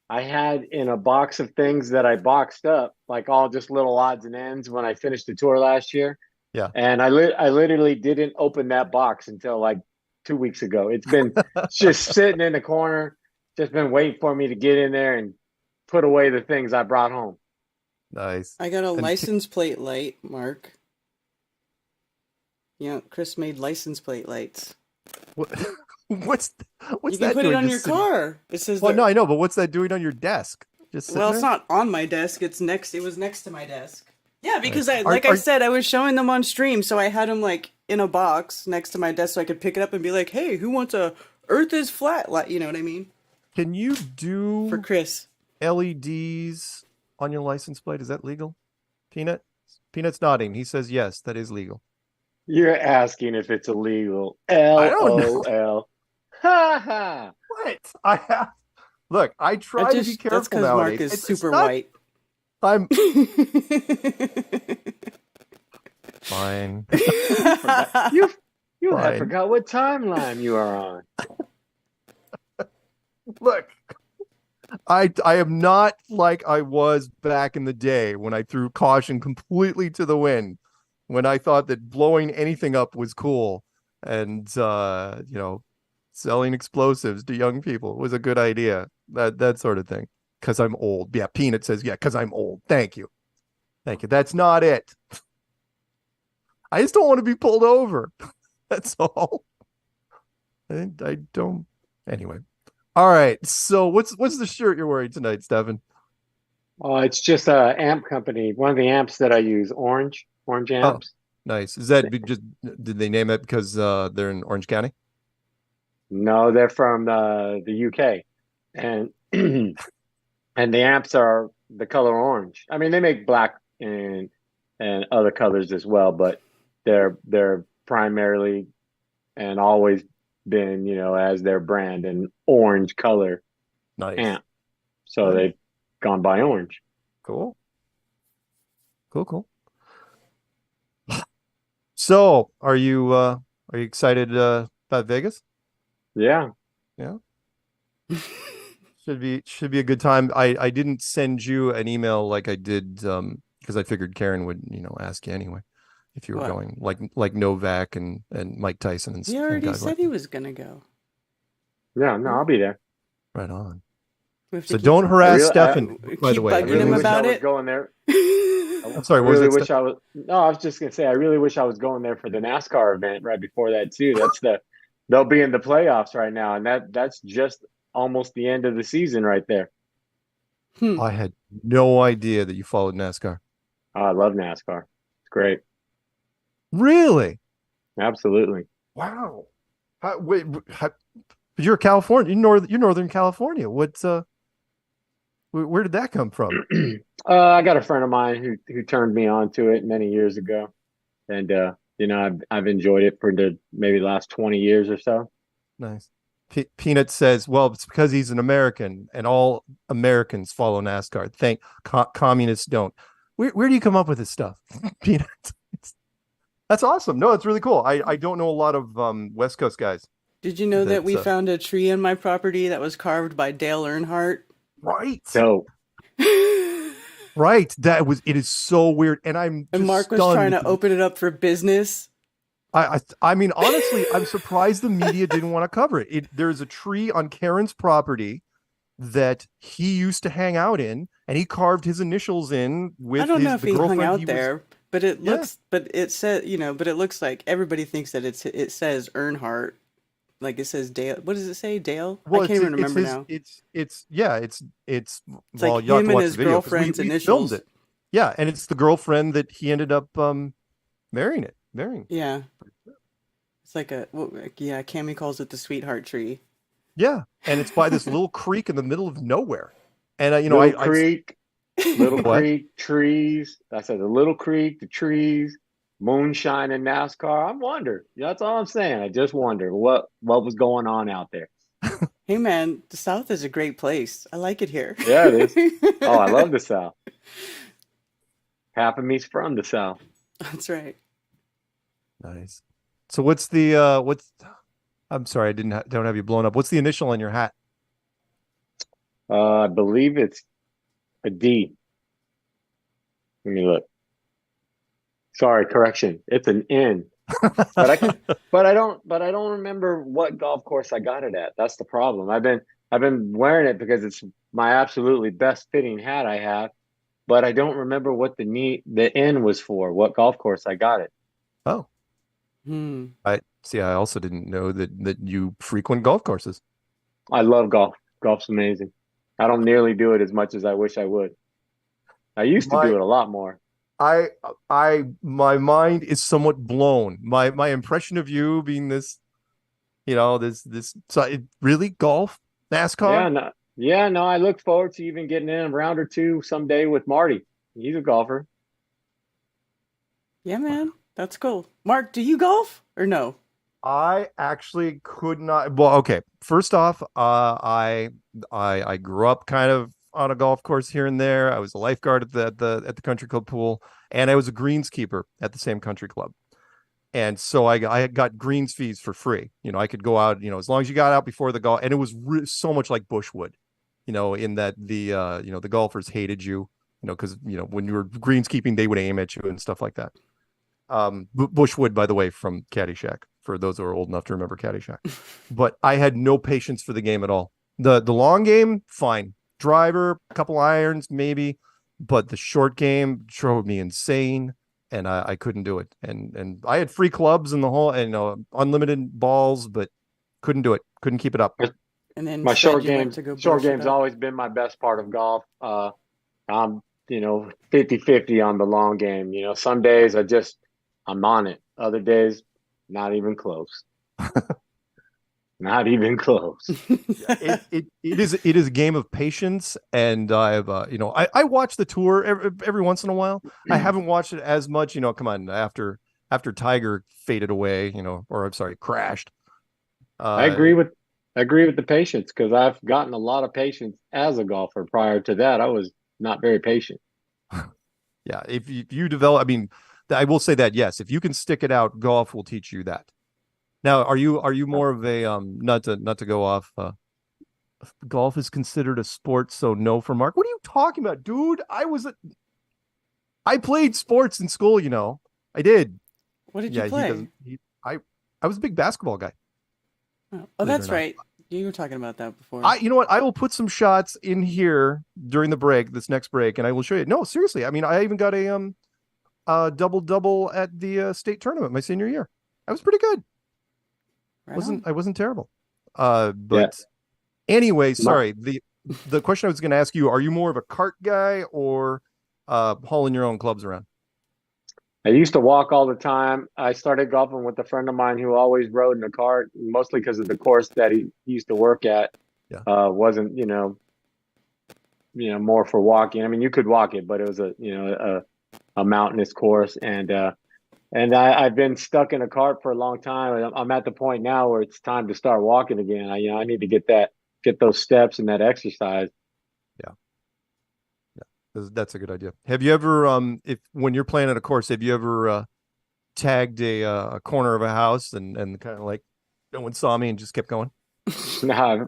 I had in a box of things that I boxed up, like all just little odds and ends when I finished the tour last year. Yeah. And I literally didn't open that box until like 2 weeks ago. It's been just sitting in the corner, just been waiting for me to get in there and put away the things I brought home. Nice. I got a license plate light, Mark. Yeah, Chris made license plate lights. What's you can that put doing? it on your car. It says. Well, no, I know, but what's that doing on your desk? Just well, it's there? not on my desk. It was next to my desk. Yeah, because I said, I was showing them on stream, so I had them like in a box next to my desk, so I could pick it up and be like, "Hey, who wants a Earth is flat?" You know what I mean? Can you do for Chris LEDs on your license plate? Is that legal? Peanut's nodding. He says yes, that is legal. You're asking if it's illegal. I don't know. LOL. Ha ha. What? Look, I try to be careful that's because nowadays. Mark is super white. I'm fine. You have forgot what timeline you are on. Look, I am not like I was back in the day when I threw caution completely to the wind, when I thought that blowing anything up was cool, and selling explosives to young people was a good idea. That sort of thing. Because I'm old. Yeah, Peanut says, yeah, because I'm old. Thank you. That's not it. I just don't want to be pulled over. That's all. I don't. Anyway. All right. So what's the shirt you're wearing tonight, Stefan? It's just a amp company. One of the amps that I use, Orange amps. Oh, nice. Is that just, did they name it because they're in Orange County? No, they're from the UK, and and the amps are the color orange. I mean, they make black and other colors as well, but they're primarily and always been, as their brand, an orange color amp. So they've gone by orange. Cool. So, are you excited about Vegas? Yeah. Should be a good time. I didn't send you an email like I did because I figured Karen would ask you anyway if you were going, like Novak and Mike Tyson and he already guys said like he was gonna go. Yeah, no, I'll be there. Right on. So don't harass Stefan. By the way, I really wish I was going there. I'm sorry. I really wish I was. No, I was just gonna say I really wish I was going there for the NASCAR event right before that too. They'll be in the playoffs right now, and that's just almost the end of the season right there. I had no idea that you followed NASCAR. Oh, I love NASCAR. It's great. Really? Absolutely. Wow. But you're California, you're Northern California. Where did that come from? I got a friend of mine who turned me on to it many years ago, and I've enjoyed it for the maybe last 20 years or so. Nice. Peanut says, well, it's because he's an American and all Americans follow NASCAR. Communists don't. Where do you come up with this stuff? Peanut. That's awesome. No, it's really cool. I don't know a lot of West Coast guys. Did you know that we found a tree on my property that was carved by Dale Earnhardt? Right. So right. It is so weird. And Mark was trying to open it up for business. I mean, honestly, I'm surprised the media didn't want to cover it. There's a tree on Karen's property that he used to hang out in, and he carved his initials in with I don't know if the he hung girlfriend out there, but it looks, but it says, but it looks like everybody thinks that it says Earnhardt, like it says Dale. What does it say, Dale? Well, I can't even remember now. It's well, like him and his girlfriend's initials. Filmed it. Yeah, and it's the girlfriend that he ended up marrying. Yeah. It's like Cammy calls it the sweetheart tree. Yeah, and it's by this little creek in the middle of nowhere. And little creek, trees. I said the little creek, the trees, moonshine, and NASCAR. I'm wondering. That's all I'm saying. I just wonder what was going on out there. Hey man, the South is a great place. I like it here. Yeah, it is. Oh, I love the South. Half of me's from the South. That's right. Nice. So what's I'm sorry, don't have you blown up. What's the initial on your hat? I believe it's a D. Let me look. Sorry, correction. It's an N. But I don't remember what golf course I got it at. That's the problem. I've been wearing it because it's my absolutely best fitting hat I have, but I don't remember what the N was for, what golf course I got it. Oh. I also didn't know that you frequent golf courses. I love golf. Golf's amazing. I don't nearly do it as much as I wish I would. I used to do it a lot more. My mind is somewhat blown. My impression of you being this, really golf, NASCAR. No. I look forward to even getting in a round or two someday with Marty. He's a golfer. Yeah, man. That's cool. Mark, do you golf or no? I actually could not. Well, okay. First off, I grew up kind of on a golf course here and there. I was a lifeguard at the country club pool, and I was a greenskeeper at the same country club. And so I got greens fees for free. I could go out, as long as you got out before the golf, and it was so much like Bushwood, in that the golfers hated you, because when you were greenskeeping, they would aim at you and stuff like that. Bushwood, by the way, from Caddyshack, for those who are old enough to remember Caddyshack. But I had no patience for the game at all. The long game, fine. Driver, a couple irons, maybe. But the short game drove me insane, and I couldn't do it. And I had free clubs and the whole, and unlimited balls, but couldn't do it. Couldn't keep it up. And then my short game's always been my best part of golf. I'm 50-50 on the long game. Some days I'm on it. Other days, not even close. Not even close. It is a game of patience, and I've I watch the tour every once in a while. I haven't watched it as much. Come on, after Tiger faded away, or I'm sorry, crashed. I agree with the patience, because I've gotten a lot of patience as a golfer. Prior to that, I was not very patient. Yeah, if you develop, I will say that, yes, if you can stick it out, golf will teach you that. Now, are you more of a not to go off? Golf is considered a sport, so no for Mark. What are you talking about, dude? I played sports in school. I did. What did you play? I was a big basketball guy. Oh, that's right. You were talking about that before. You know what? I will put some shots in here during the break, this next break, and I will show you. No, seriously. I even got a double at the state tournament my senior year. I was pretty good. Right I wasn't terrible. But anyway, sorry. The question I was going to ask you, are you more of a cart guy or hauling your own clubs around? I used to walk all the time. I started golfing with a friend of mine who always rode in a cart, mostly because of the course that he used to work at. Yeah. Wasn't, more for walking. I mean, you could walk it, but it was a mountainous course. And I've been stuck in a cart for a long time. I'm at the point now where it's time to start walking again. I need to get those steps and that exercise. That's a good idea. Have you ever, when you're playing at a course, have you ever tagged a corner of a house and kind of like no one saw me and just kept going? No,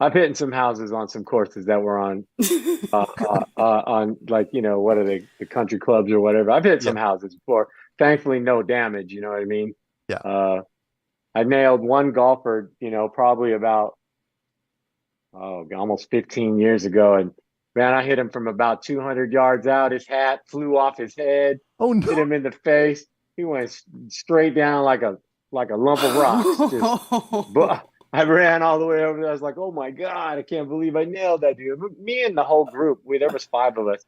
I've hit in some houses on some courses that were on like, what are they, the country clubs or whatever. I've hit some houses before. Thankfully, no damage. You know what I mean? Yeah. I nailed one golfer, probably about almost 15 years ago, and man, I hit him from about 200 yards out. His hat flew off his head. Oh no! Hit him in the face. He went straight down like a lump of rocks. But I ran all the way over there. I was like, "Oh my god, I can't believe I nailed that dude!" Me and the whole group, there was 5 of us.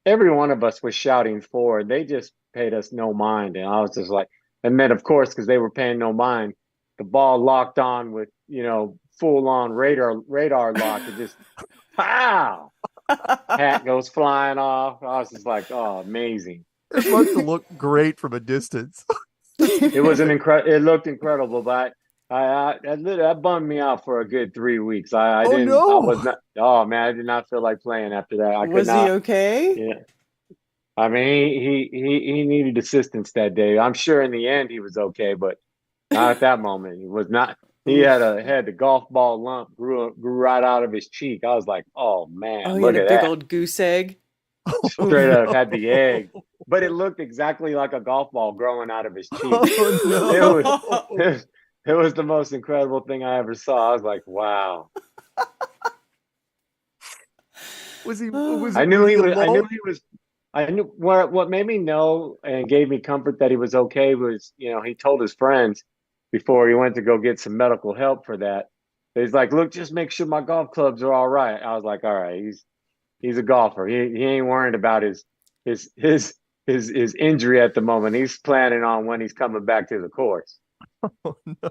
Every one of us was shouting forward. They just paid us no mind, and I was just like, and then of course, because they were paying no mind, the ball locked on with full on radar lock. It just pow. Hat goes flying off. I was just like, oh, amazing. It must have looked great from a distance. It was it looked incredible, but that bummed me out for a good 3 weeks. I was not. Oh man, I did not feel like playing after that. Was he okay? Yeah. I mean, he needed assistance that day. I'm sure in the end he was okay, but not at that moment. He was not. He had the golf ball lump grew right out of his cheek. I was like, oh man, Oh, he look had at a big that. old goose egg. Straight up had the egg, but it looked exactly like a golf ball growing out of his cheek. Oh, no. It was the most incredible thing I ever saw. I was like, wow. Was he? I knew he was. I knew what made me know and gave me comfort that he was okay was, he told his friends before he went to go get some medical help for that. He's like, look, just make sure my golf clubs are all right. I was like, all right, he's a golfer. He ain't worried about his injury at the moment. He's planning on when he's coming back to the course. Oh no.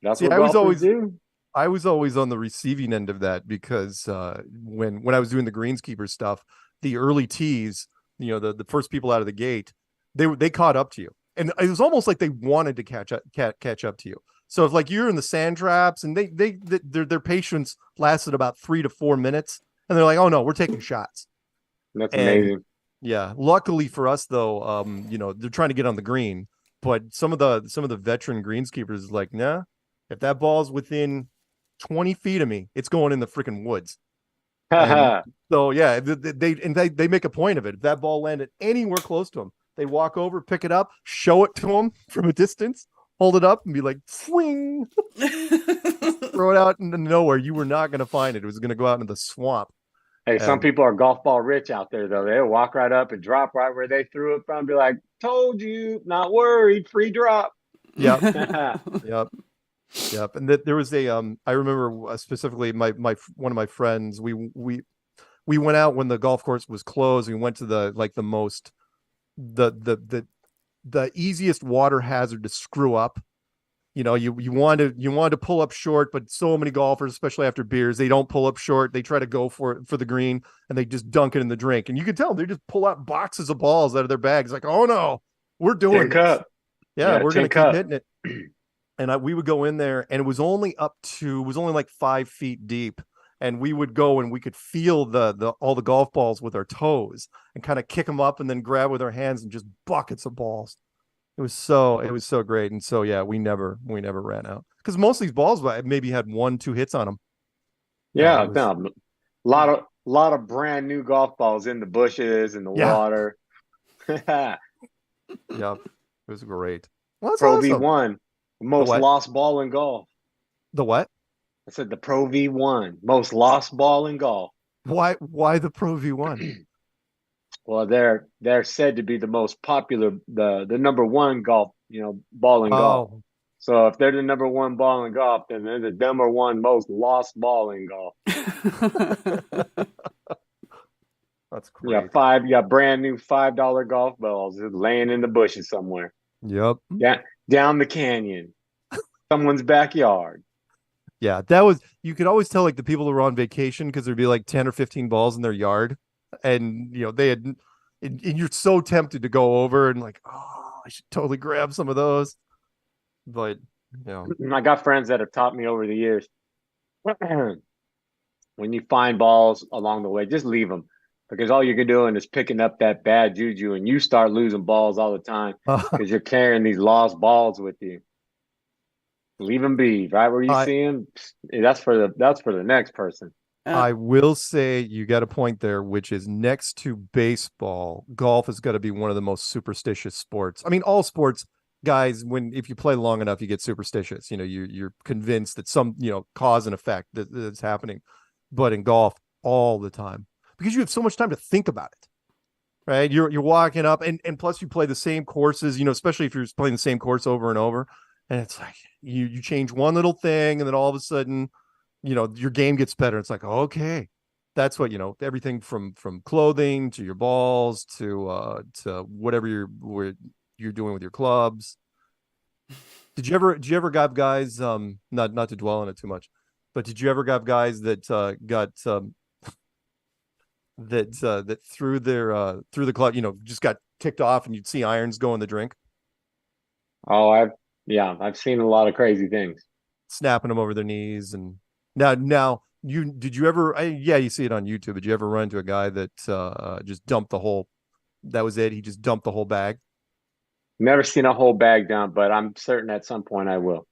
That's what golfers do. I was always on the receiving end of that because when I was doing the greenskeeper stuff, the early tees, the first people out of the gate, they caught up to you. And it was almost like they wanted to catch up to you. So if like you're in the sand traps and their patience lasted about 3 to 4 minutes and they're like, oh no, we're taking shots. That's amazing. Yeah. Luckily for us though, they're trying to get on the green, but some of the veteran greenskeepers is like, nah, if that ball's within 20 feet of me, it's going in the freaking woods. So yeah, they make a point of it. If that ball landed anywhere close to them, they walk over, pick it up, show it to them from a distance, hold it up and be like, swing, throw it out into nowhere. You were not going to find it. It was going to go out into the swamp. Hey, some people are golf ball rich out there, though. They'll walk right up and drop right where they threw it from, be like, told you, not worried, free drop. Yep. Yep. And there was I remember specifically one of my friends, we went out when the golf course was closed. We went to the easiest water hazard to screw up. You want to pull up short, but so many golfers, especially after beers, they don't pull up short. They try to go for the green and they just dunk it in the drink. And you can tell they just pull out boxes of balls out of their bags. Like, oh no, we're doing this. Yeah, we're going to keep hitting it. And we would go in there and it was only like 5 feet deep. And we would go and we could feel all the golf balls with our toes and kind of kick them up and then grab with our hands and just buckets of balls. It was so great. And so, yeah, we never ran out because most of these balls maybe had 1-2 hits on them. Yeah. A lot of brand new golf balls in the bushes and the water. Yeah. It was great. Well, that's Pro awesome. V1, most lost ball in golf. The what? I said the Pro V1, most lost ball in golf. Why the Pro V1? Well, they're said to be the most popular, the number one golf, ball in golf. So if they're the number one ball in golf, then they're the number one most lost ball in golf. That's Yeah, great. brand new $5 golf balls just laying in the bushes somewhere. Yep. Yeah, down the canyon, someone's backyard. Yeah, that was, you could always tell like the people who were on vacation because there'd be like 10 or 15 balls in their yard. And, they had, and you're so tempted to go over and like, oh, I should totally grab some of those. But, I got friends that have taught me over the years. When you find balls along the way, just leave them because all you're doing is picking up that bad juju, and you start losing balls all the time because you're carrying these lost balls with you. Leave them be. Right where you I, see them, that's for the next person. I will say you got a point there, which is next to baseball, golf has got to be one of the most superstitious sports. I mean, all sports, guys, if you play long enough, you get superstitious. You're convinced that some, cause and effect that's happening. But in golf, all the time, because you have so much time to think about it, right? You're walking up, and plus you play the same courses, especially if you're playing the same course over and over, and it's like you change one little thing, and then all of a sudden, your game gets better. It's like, okay, that's what, everything from clothing to your balls to whatever you're doing with your clubs. Did you ever got guys, not to dwell on it too much, but did you ever got guys that got that through the club, just got ticked off, and you'd see irons go in the drink, Oh, I've seen a lot of crazy things. snapping them over their knees? And now did you ever, you see it on YouTube. Did you ever run into a guy that just dumped the whole, that was it, he just dumped the whole bag? Never seen a whole bag dump, but I'm certain at some point I will.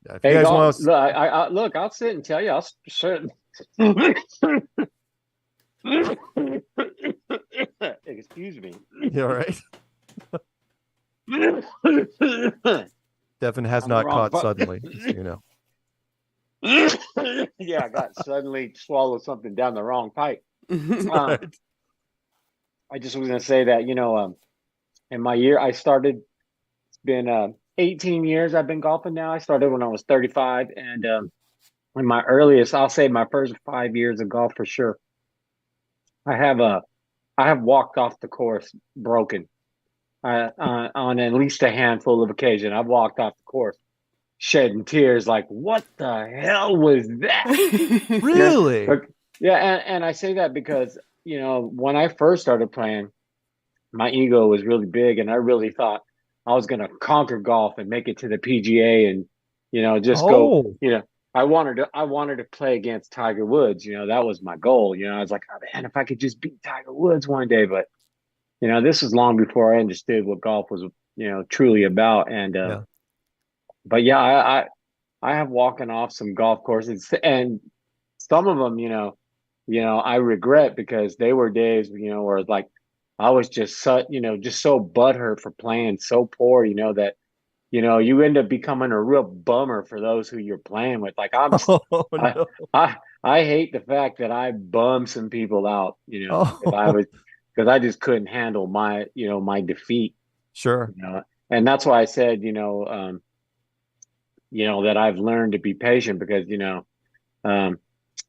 Yeah, if Hey, you guys golf, want to, look, I'll sit and tell you. I'll certain. Excuse me. yeah, right. Devin has I'm not wrong, caught but- suddenly, so you know. Yeah, I got suddenly swallowed something down the wrong pipe. Right. I just was gonna say that, in my year I started. It's been 18 years I've been golfing now. I started when I was 35, and in my earliest, I'll say my first 5 years of golf for sure. I have walked off the course broken. On at least a handful of occasions, I've walked off the course shedding tears, like, what the hell was that? Really? Yeah, and I say that because, when I first started playing, my ego was really big, and I really thought I was going to conquer golf and make it to the PGA, and, just go, I wanted to play against Tiger Woods. That was my goal. I was like, oh, man, if I could just beat Tiger Woods one day. But, this was long before I understood what golf was, truly about. And, but yeah, I have walking off some golf courses, and some of them, I regret, because they were days, where like I was just so butthurt for playing so poor, that, you end up becoming a real bummer for those who you're playing with. Like Oh, no. I hate the fact that I bummed some people out, Oh. because I just couldn't handle my defeat. Sure. And that's why I said, that I've learned to be patient, because,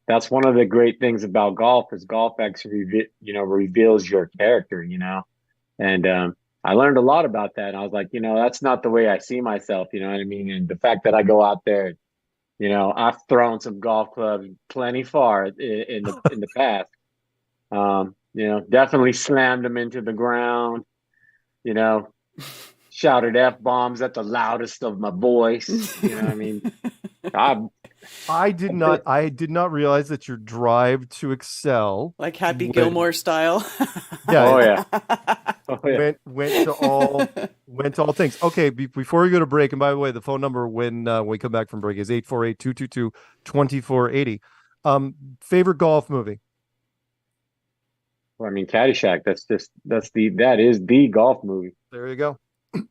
that's one of the great things about golf, is golf actually, reveals your character, and, I learned a lot about that. And I was like, that's not the way I see myself. You know what I mean? And the fact that I go out there, I've thrown some golf clubs plenty far in the past. Definitely slammed them into the ground, shouted F-bombs at the loudest of my voice. You know what I mean? I did not realize that your drive to excel, Like Happy Gilmore style. yeah, Oh yeah. Oh, yeah. went to all things. Okay, before we go to break, and by the way, the phone number when we come back from break is 848-222-2480. Favorite golf movie? Well, I mean, Caddyshack. That is the golf movie. There you go.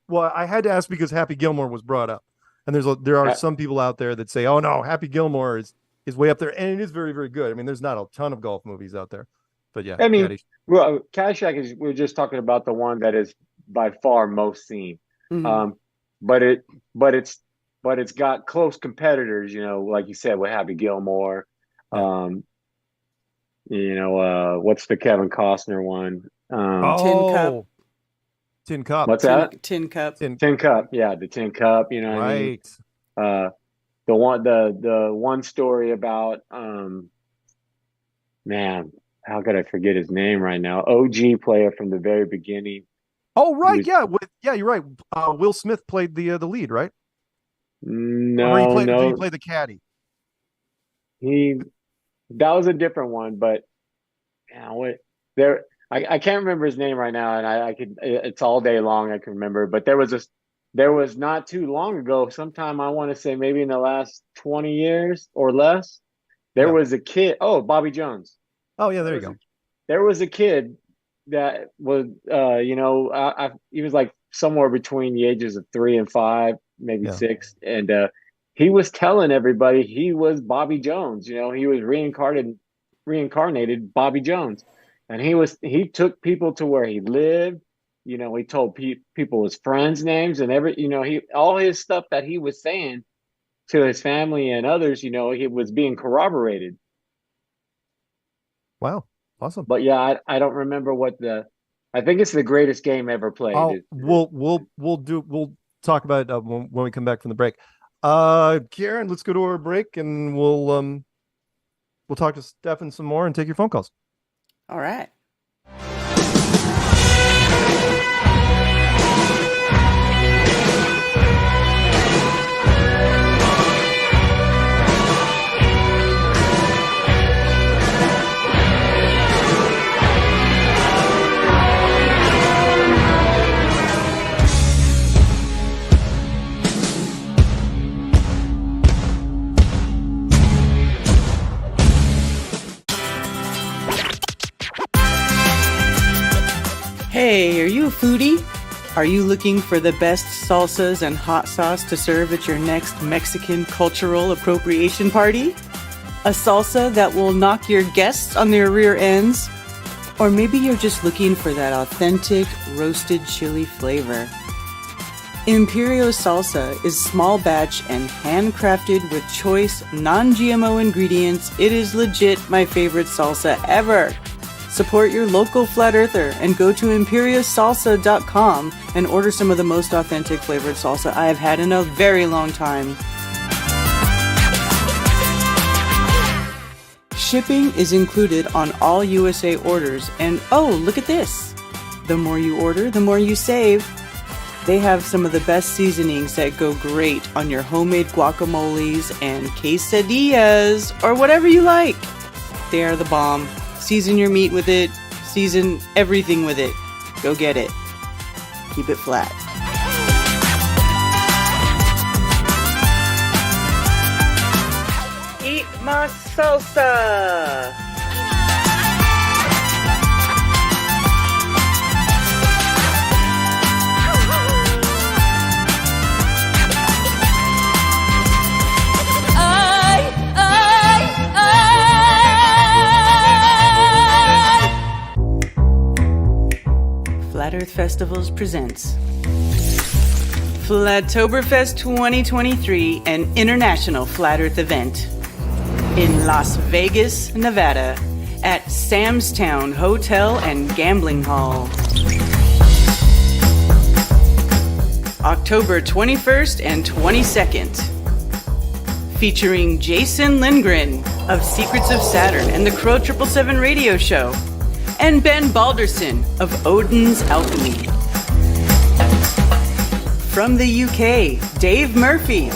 Well, I had to ask because Happy Gilmore was brought up, and there are some people out there that say, "Oh no, Happy Gilmore is way up there," and it is very, very good. I mean, there's not a ton of golf movies out there, but yeah, I mean, well, Caddyshack we're just talking about the one that is by far most seen. Mhm. But it's got close competitors, like you said, with Happy Gilmore. Um, what's the Kevin Costner one? Tin Cup. Tin Cup. What's that? Tin Cup. Tin Cup. Yeah, the Tin Cup. You know what I mean? Right. The one story about man, how could I forget his name right now? OG player from the very beginning. Oh, right. was- Yeah, you're right. Will Smith played the lead, right? Or No, did he no, play the caddy? that was a different one, but there I can't remember his name right now, and I could it's all day long I can remember, but there was not too long ago, sometime I want to say maybe in the last 20 years or less, there was a kid. Oh, Bobby Jones. Oh, yeah, there you go. There was a kid that was he was like somewhere between the ages of 3 and 5, maybe Yeah. 6, and he was telling everybody he was Bobby Jones. He was reincarnated Bobby Jones, and he took people to where he lived. He told people his friends' names and all his stuff that he was saying to his family and others. He was being corroborated. Wow. Awesome. But yeah, I don't remember I think it's the greatest game ever played. We'll talk about it when we come back from the break. Karen, let's go to our break, and we'll talk to Stefan some more and take your phone calls. All right. Hey, are you a foodie? Are you looking for the best salsas and hot sauce to serve at your next Mexican cultural appropriation party? A salsa that will knock your guests on their rear ends? Or maybe you're just looking for that authentic roasted chili flavor. Imperio Salsa is small batch and handcrafted with choice non-GMO ingredients. It is legit my favorite salsa ever. Support your local flat earther and go to imperiosalsa.com and order some of the most authentic flavored salsa I have had in a very long time. Shipping is included on all USA orders, and oh, look at this! The more you order, the more you save. They have some of the best seasonings that go great on your homemade guacamoles and quesadillas, or whatever you like. They are the bomb. Season your meat with it. Season everything with it. Go get it. Keep it flat. Eat my salsa! Flat Earth Festivals presents Flattoberfest 2023, an international flat earth event in Las Vegas, Nevada, at Samstown Hotel and Gambling Hall. October 21st and 22nd. Featuring Jason Lindgren of Secrets of Saturn and the Crow 777 radio show, and Ben Balderson of Odin's Alchemy. From the UK, Dave Murphy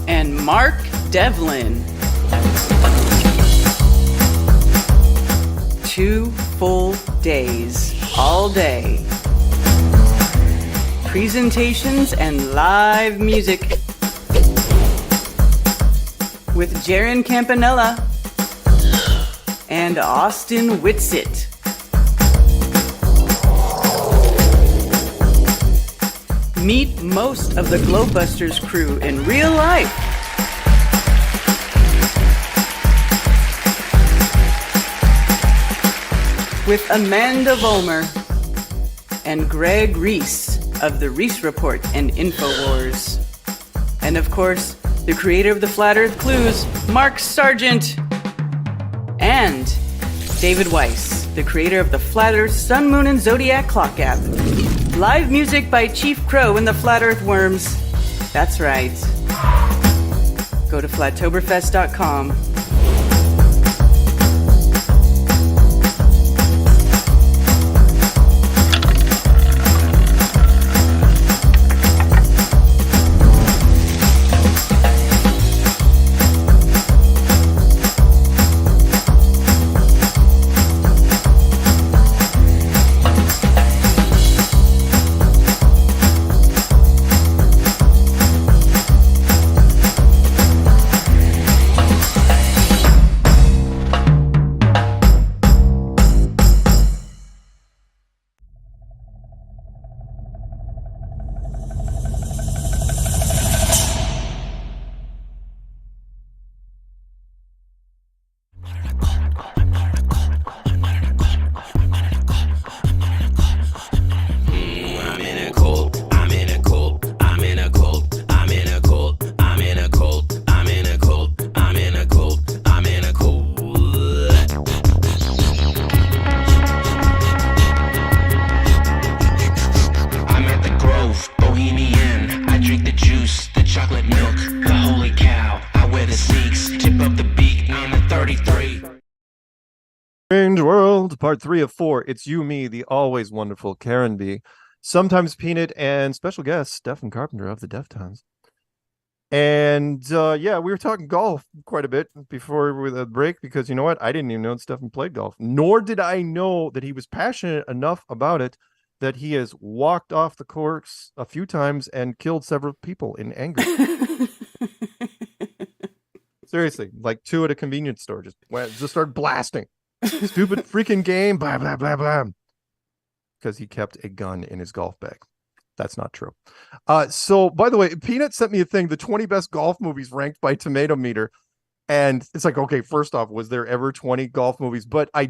and Mark Devlin. 2 full days, all day. Presentations and live music with Jaron Campanella and Austin Whitsitt. Meet most of the Globebusters crew in real life. With Amanda Vollmer and Greg Reese of the Reese Report and InfoWars. And of course, the creator of the Flat Earth Clues, Mark Sargent. And David Weiss, the creator of the Flat Earth Sun, Moon, and Zodiac Clock app. Live music by Chief Crow and the Flat Earth Worms. That's right. Go to flattoberfest.com. Strange World, part 3 of 4. It's you, me, the always wonderful Karen B, sometimes Peanut, and special guest Stephen Carpenter of the Deftones. And yeah, we were talking golf quite a bit before the break because you know what? I didn't even know Stephen played golf, nor did I know that he was passionate enough about it that he has walked off the course a few times and killed several people in anger. Seriously, like 2 at a convenience store, just started blasting. Stupid freaking game, blah, blah, blah, blah. Because he kept a gun in his golf bag. That's not true. So, by the way, Peanut sent me a thing, the 20 best golf movies ranked by Tomato Meter. And it's like, okay, first off, was there ever 20 golf movies? But I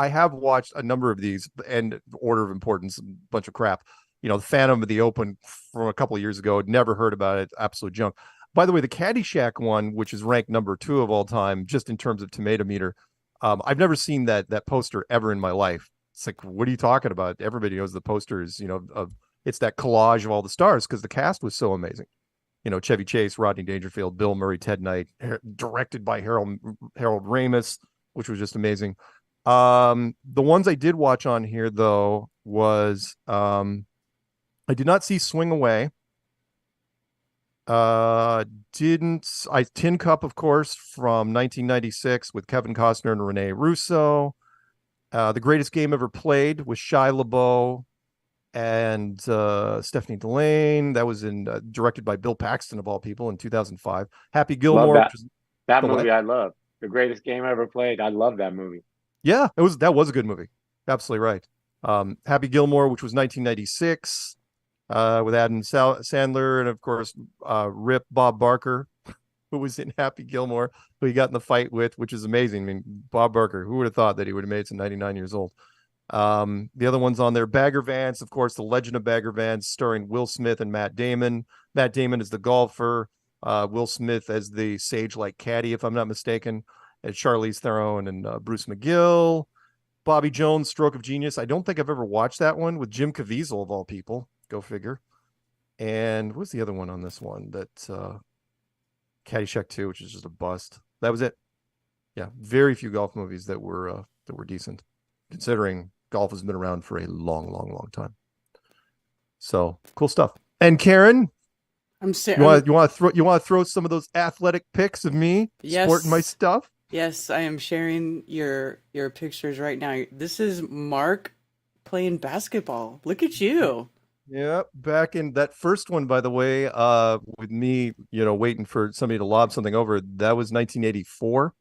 have watched a number of these, and order of importance, a bunch of crap. You know, the Phantom of the Open from a couple of years ago, never heard about it, absolute junk. By the way, the Caddyshack one, which is ranked number 2 of all time, just in terms of Tomato Meter, I've never seen that poster ever in my life. It's like, what are you talking about? Everybody knows the poster is, you know, it's that collage of all the stars because the cast was so amazing. You know, Chevy Chase, Rodney Dangerfield, Bill Murray, Ted Knight, directed by Harold Ramis, which was just amazing. The ones I did watch on here though was I did not see Swing Away. Tin Cup, of course, from 1996 with Kevin Costner and Rene Russo. The Greatest Game Ever Played with Shia LaBeouf and Stephanie Delane. That was directed by Bill Paxton of all people in 2005. Happy Gilmore. That movie I love. The Greatest Game Ever Played. I love that movie. Yeah, that was a good movie. Absolutely right. Happy Gilmore, which was 1996. With Adam Sandler and of course Rip Bob Barker, who was in Happy Gilmore, who he got in the fight with, which is amazing. I mean, Bob Barker, who would have thought that he would have made it to 99 years old? The other ones on there, Bagger Vance, of course, The Legend of Bagger Vance, starring Will Smith and Matt Damon. Matt Damon is the golfer, Will Smith as the sage-like caddy, if I'm not mistaken, and Charlize Theron and Bruce McGill. Bobby Jones, Stroke of Genius. I don't think I've ever watched that one with Jim Caviezel of all people. Go figure. And what's the other one on this one? That Caddyshack 2, which is just a bust. That was it. Yeah, very few golf movies that were decent, considering golf has been around for a long, long, long time. So cool stuff. And Karen, you want to throw some of those athletic pics of me sporting my stuff? Yes, I am sharing your pictures right now. This is Mark playing basketball. Look at you. Yeah, back in that first one, by the way, with me, you know, waiting for somebody to lob something over, that was 1984.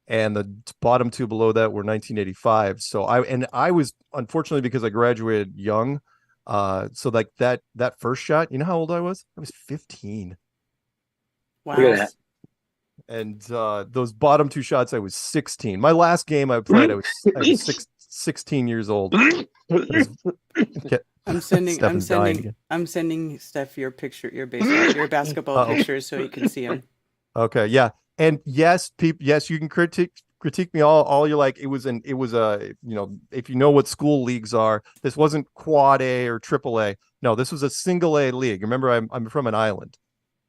And the bottom 2 below that were 1985. So I was, unfortunately, because I graduated young, so like that first shot, you know how old I was? I was 15. Wow. Look at that. And those bottom 2 shots, I was 16. My last game I played, I was 16 years old. I'm sending Steph your basketball pictures so you can see them. Okay, yeah, and yes, people, yes, you can critique me all you like. It was a if you know what school leagues are, this wasn't quad A or triple A. No, this was a single A league. Remember, I'm from an island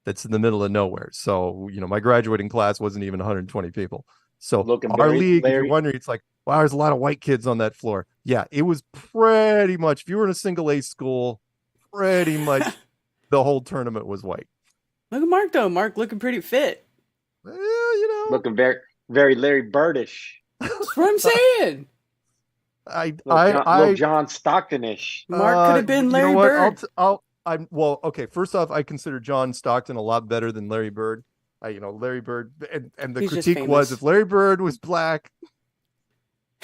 that's in the middle of nowhere, so my graduating class wasn't even 120 people. So Looking our very league, if you're Larry. wondering, it's like, wow, there's a lot of white kids on that floor. Yeah, it was pretty much, if you were in a single A school, pretty much the whole tournament was white. Look at Mark though. Mark looking pretty fit. Looking very very Larry Birdish. That's what I'm saying. I Little I John Stocktonish. Mark could have been you know Larry what? Bird. I'm well, okay. First off, I consider John Stockton a lot better than Larry Bird. Larry Bird, and the He's just critique was, famous. if Larry Bird was black,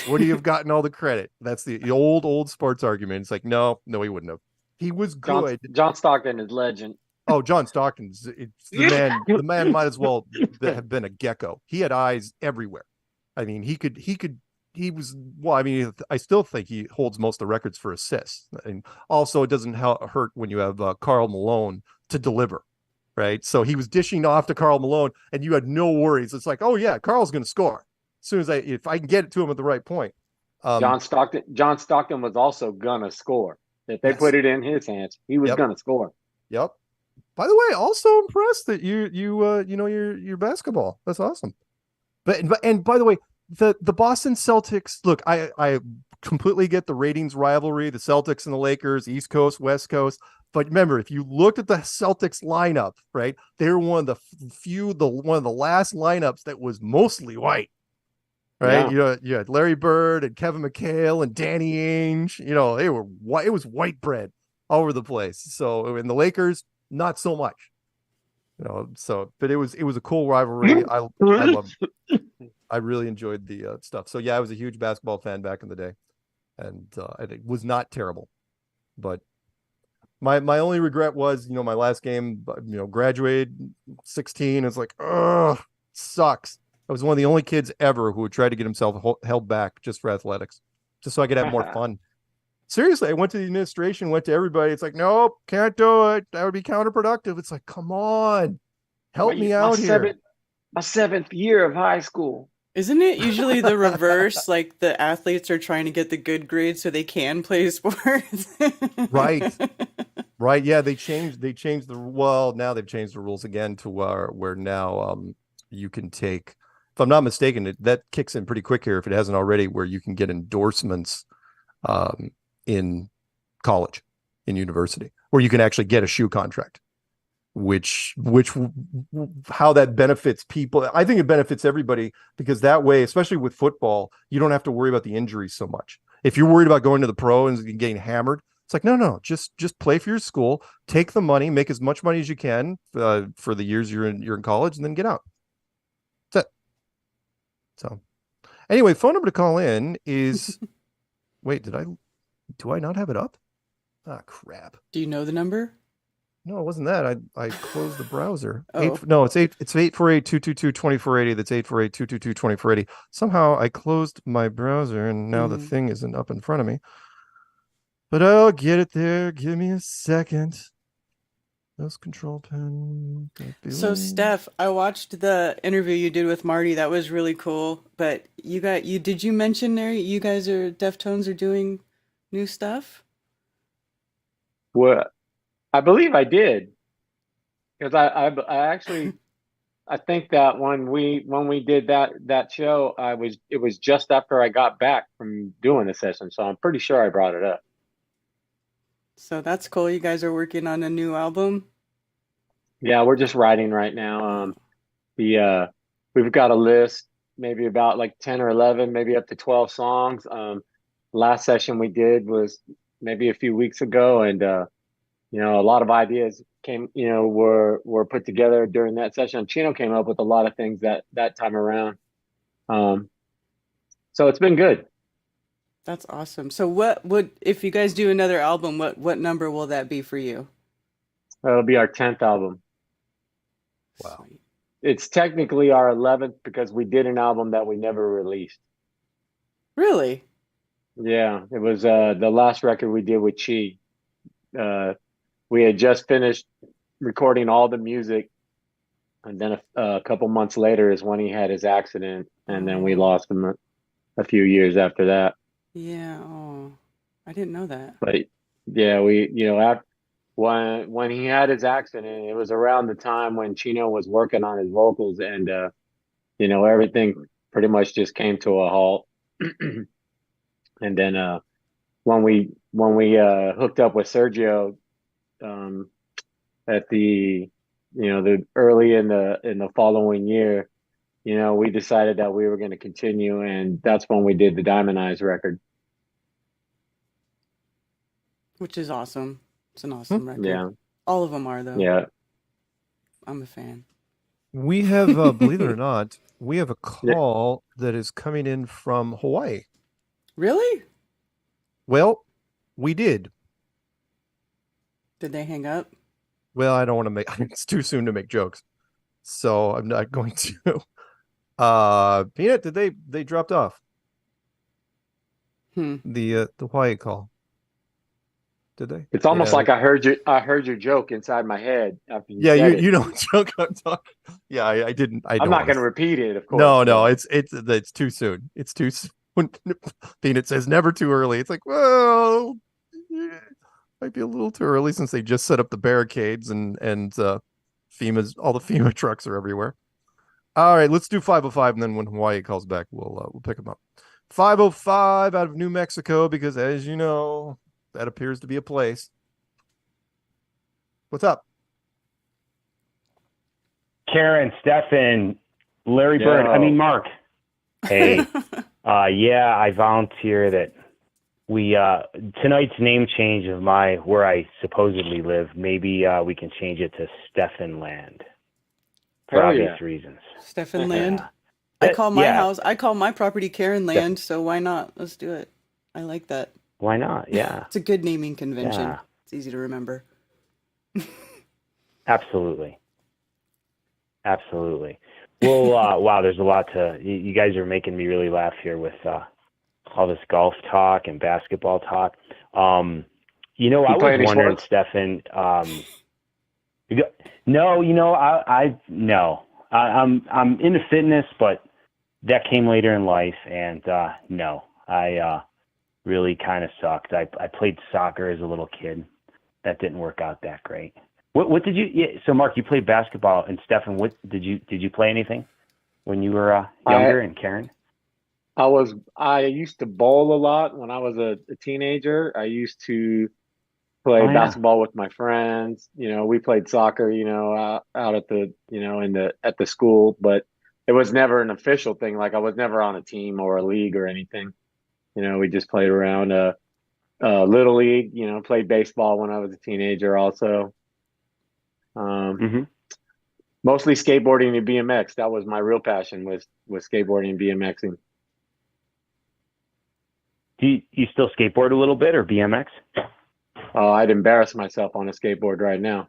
would he have gotten all the credit? That's the old sports argument. It's like, no, he wouldn't have. He was good. John Stockton is legend. Oh, John Stockton's, it's the man. The man might as well have been a gecko. He had eyes everywhere. I mean, he was, well, I mean, I still think he holds most of the records for assists. And also, it doesn't hurt when you have Karl Malone to deliver, right? So he was dishing off to Karl Malone, and you had no worries. It's like, oh yeah, Karl's going to score as soon as if I can get it to him at the right point. John Stockton was also gonna score. If they Yes. put it in his hands, he was Yep. gonna score. Yep. By the way, also impressed that your basketball. That's awesome. But and by the way, the Boston Celtics, look, I completely get the ratings rivalry, the Celtics and the Lakers, East Coast, West Coast. But remember, if you looked at the Celtics lineup, right, they were one of the last lineups that was mostly white. Right. Yeah. You had Larry Bird and Kevin McHale and Danny Ainge. They were white. It was white bread all over the place. So in the Lakers, not so much. But it was a cool rivalry. I loved it. I really enjoyed the stuff. So yeah, I was a huge basketball fan back in the day, and I think it was not terrible. But my only regret was, my last game, graduated 16. It's like, ugh, sucks. I was one of the only kids ever who would try to get himself held back just for athletics, just so I could have more fun. Seriously, I went to the administration, went to everybody. It's like, nope, can't do it. That would be counterproductive. It's like, come on, help me out here. My seventh year of high school. Isn't it usually the reverse? Like the athletes are trying to get the good grades so they can play sports. Right. Right. Yeah, they changed now they've changed the rules again to where now you can take, if I'm not mistaken, that kicks in pretty quick here if it hasn't already, where you can get endorsements in college, in university, where you can actually get a shoe contract, which how that benefits people. I think it benefits everybody, because that way, especially with football, you don't have to worry about the injuries so much. If you're worried about going to the pro and getting hammered, it's like, no, just play for your school, take the money, make as much money as you can for the years you're in college, and then get out. That's it. So anyway, phone number to call in is wait, do I not have it up? Ah, crap. Do you know the number? No, it wasn't that. I closed the browser. Oh. It's 848-222-2480. That's 848-222-2480. Somehow I closed my browser, and now the thing isn't up in front of me. But I'll get it there. Give me a second. Those control pen. So Steph, I watched the interview you did with Marty. That was really cool. But did you mention there you guys Deftones are doing new stuff? Well, I believe I did, because I actually I think that when we did that show, it was just after I got back from doing the session, so I'm pretty sure I brought it up. So that's cool. You guys are working on a new album? Yeah, we're just writing right now. We've got a list, maybe about like 10 or 11, maybe up to 12 songs. Last session we did was maybe a few weeks ago, and a lot of ideas were put together during that session. Chino came up with a lot of things that time around. So it's been good. That's awesome. So if you guys do another album, what number will that be for you? It'll be our 10th album. Wow. Sweet. It's technically our 11th because we did an album that we never released. Really? Yeah, it was the last record we did with Chi. We had just finished recording all the music And then a couple months later is when he had his accident, and then we Oh, lost him a few years after that. yeah. Oh, I didn't know that. But yeah, when he had his accident, it was around the time when Chino was working on his vocals, and everything pretty much just came to a halt. And then when we hooked up with Sergio, um, at the early in the following year, we decided that we were going to continue, and that's when we did the Diamond Eyes record. Which is awesome. It's an awesome record. Yeah, All of them are, though. yeah. I'm a fan. We have, believe it or not, we have a call that is coming in from Hawaii. Really? Well, we did. Did they hang up? Well, I don't want to make it's too soon to make jokes, so I'm not going to. Peanut, did they dropped off the Hawaii call? Did they? It's almost like I heard your joke inside my head after you said it. You know what joke I'm talking. Yeah, I didn't. I'm not going to repeat it, of course. No, it's too soon. It's too soon. Peanut says never too early. It's like, well, might be a little too early since they just set up the barricades and FEMA's all the FEMA trucks are everywhere. All right, let's do 505, and then when Hawaii calls back, we'll pick them up. 505 out of New Mexico, because as you know, that appears to be a place. What's up? Karen, Stefan, Larry Bird. I mean, Mark. Hey, yeah, I volunteer that we tonight's name change of where I supposedly live. Maybe we can change it to Stefan Land for obvious reasons. Stefan Land. I call my house. I call my property Karen Land. So why not? Let's do it. I like that. Why not? Yeah. It's a good naming convention. Yeah. It's easy to remember. Absolutely. Well, wow, there's a lot you guys are making me really laugh here with all this golf talk and basketball talk. I was wondering, Stefan, no, I'm into fitness, but that came later in life, and no, I really kind of sucked. I played soccer as a little kid. That didn't work out that great. What did you? Yeah, so Mark, you played basketball, and Stefan, what did you play anything when you were younger? And Karen, I used to bowl a lot when I was a teenager. I used to play basketball with my friends. We played soccer. Out at the at the school, but it was never an official thing. Like I was never on a team or a league or anything. We just played around little league. Played baseball when I was a teenager also. Mostly skateboarding and BMX. That was my real passion, was skateboarding and BMXing. Do you still skateboard a little bit or BMX? Oh, I'd embarrass myself on a skateboard right now.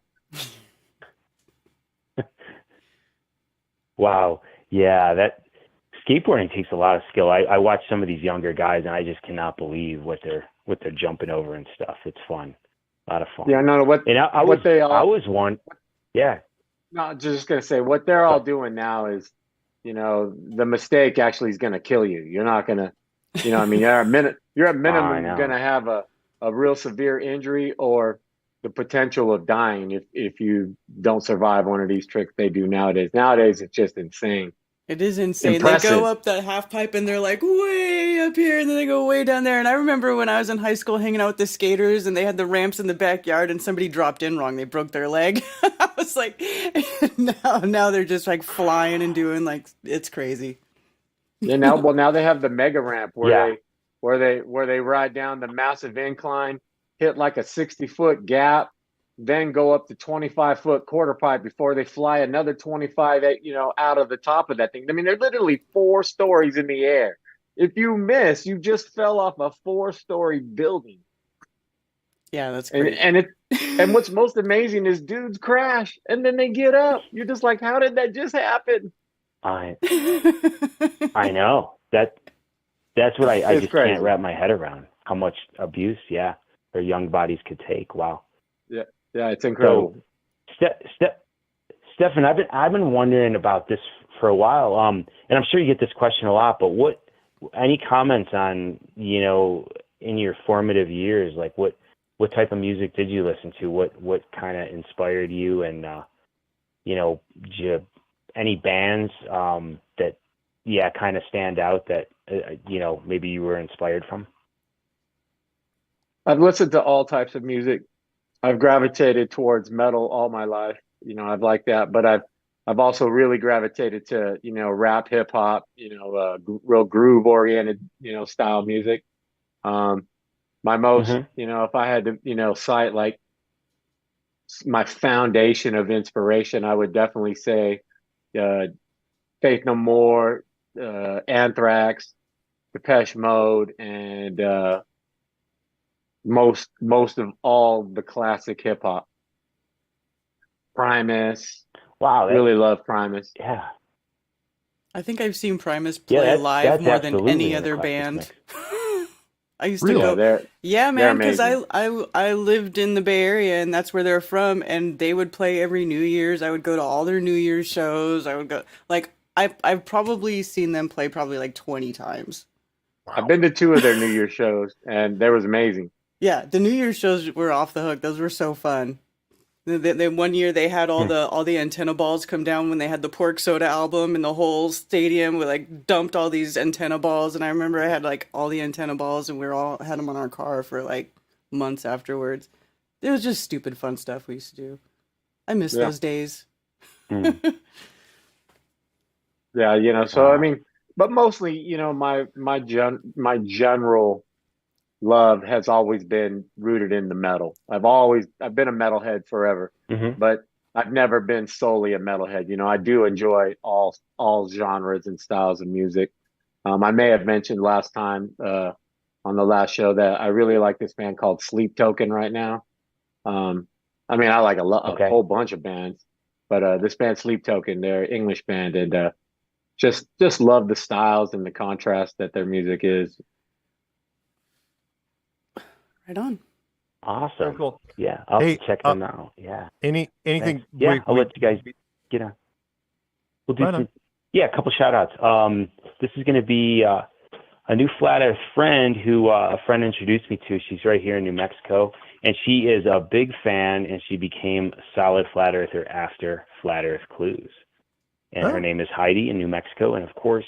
Wow. Yeah, that skateboarding takes a lot of skill. I watch some of these younger guys, and I just cannot believe what they're jumping over and stuff. It's fun. A lot of fun. Yeah, no, I was one. Yeah. No, just gonna say what they're all doing now is, the mistake actually is gonna kill you. You're not gonna, you're at minimum gonna have a real severe injury or the potential of dying if you don't survive one of these tricks they do nowadays. Nowadays, it's just insane. It is insane. Impressive. They go up that half pipe and they're like way up here, and then they go way down there. And I remember when I was in high school hanging out with the skaters, and they had the ramps in the backyard, and somebody dropped in wrong. They broke their leg. I was like, now they're just like flying and doing it's crazy. Yeah, now they have the mega ramp where they ride down the massive incline, hit like a 60-foot gap, then go up the 25-foot quarter pipe before they fly another 25, out of the top of that thing. I mean, they're literally 4 stories in the air. If you miss, you just fell off a 4-story building. Yeah, that's great. And what's most amazing is dudes crash and then they get up. You're just like, how did that just happen? I know that's what I just crazy. Can't wrap my head around how much abuse, their young bodies could take. Wow. Yeah, it's incredible. So, Stefan, I've been wondering about this for a while. And I'm sure you get this question a lot, but any comments on, in your formative years, like what type of music did you listen to? What kind of inspired you? And, any bands that, kind of stand out that, maybe you were inspired from? I've listened to all types of music. I've gravitated towards metal all my life. I've liked that, but I've also really gravitated to, rap, hip hop, real groove oriented, style music. My most, if I had to, cite like my foundation of inspiration, I would definitely say Faith No More, Anthrax, Depeche Mode, and most of all the classic hip hop. Primus. Wow, really love Primus. Yeah. I think I've seen Primus play live more than any other band. I used to go. Yeah, man, because I lived in the Bay Area, and that's where they're from, and they would play every New Year's. I would go to all their New Year's shows. I would go, like, I've probably seen them play probably like 20 times. Wow. I've been to 2 of their New Year's shows, and that was amazing. Yeah, the New Year's shows were off the hook. Those were so fun. Then one year they had all the antenna balls come down when they had the Pork Soda album, and the whole stadium would like dumped all these antenna balls. And I remember I had like all the antenna balls, and we had them on our car for like months afterwards. It was just stupid fun stuff we used to do. I miss those days. Yeah, so I mean, but mostly, my general love has always been rooted in the metal. I've been a metalhead forever, but I've never been solely a metalhead. I do enjoy all genres and styles of music. I may have mentioned last time on the last show that I really like this band called Sleep Token right now. I mean, I like a whole bunch of bands, but this band Sleep Token, they're an English band, and just love the styles and the contrast that their music is. Right on. Awesome. Very cool. Yeah, I'll check them out. Yeah. Anything? Yeah, I'll let you guys get on. We'll do a couple shout outs. This is going to be a new Flat Earth friend who a friend introduced me to. She's right here in New Mexico, and she is a big fan, and she became a solid Flat Earther after Flat Earth Clues. And her name is Heidi in New Mexico, and of course,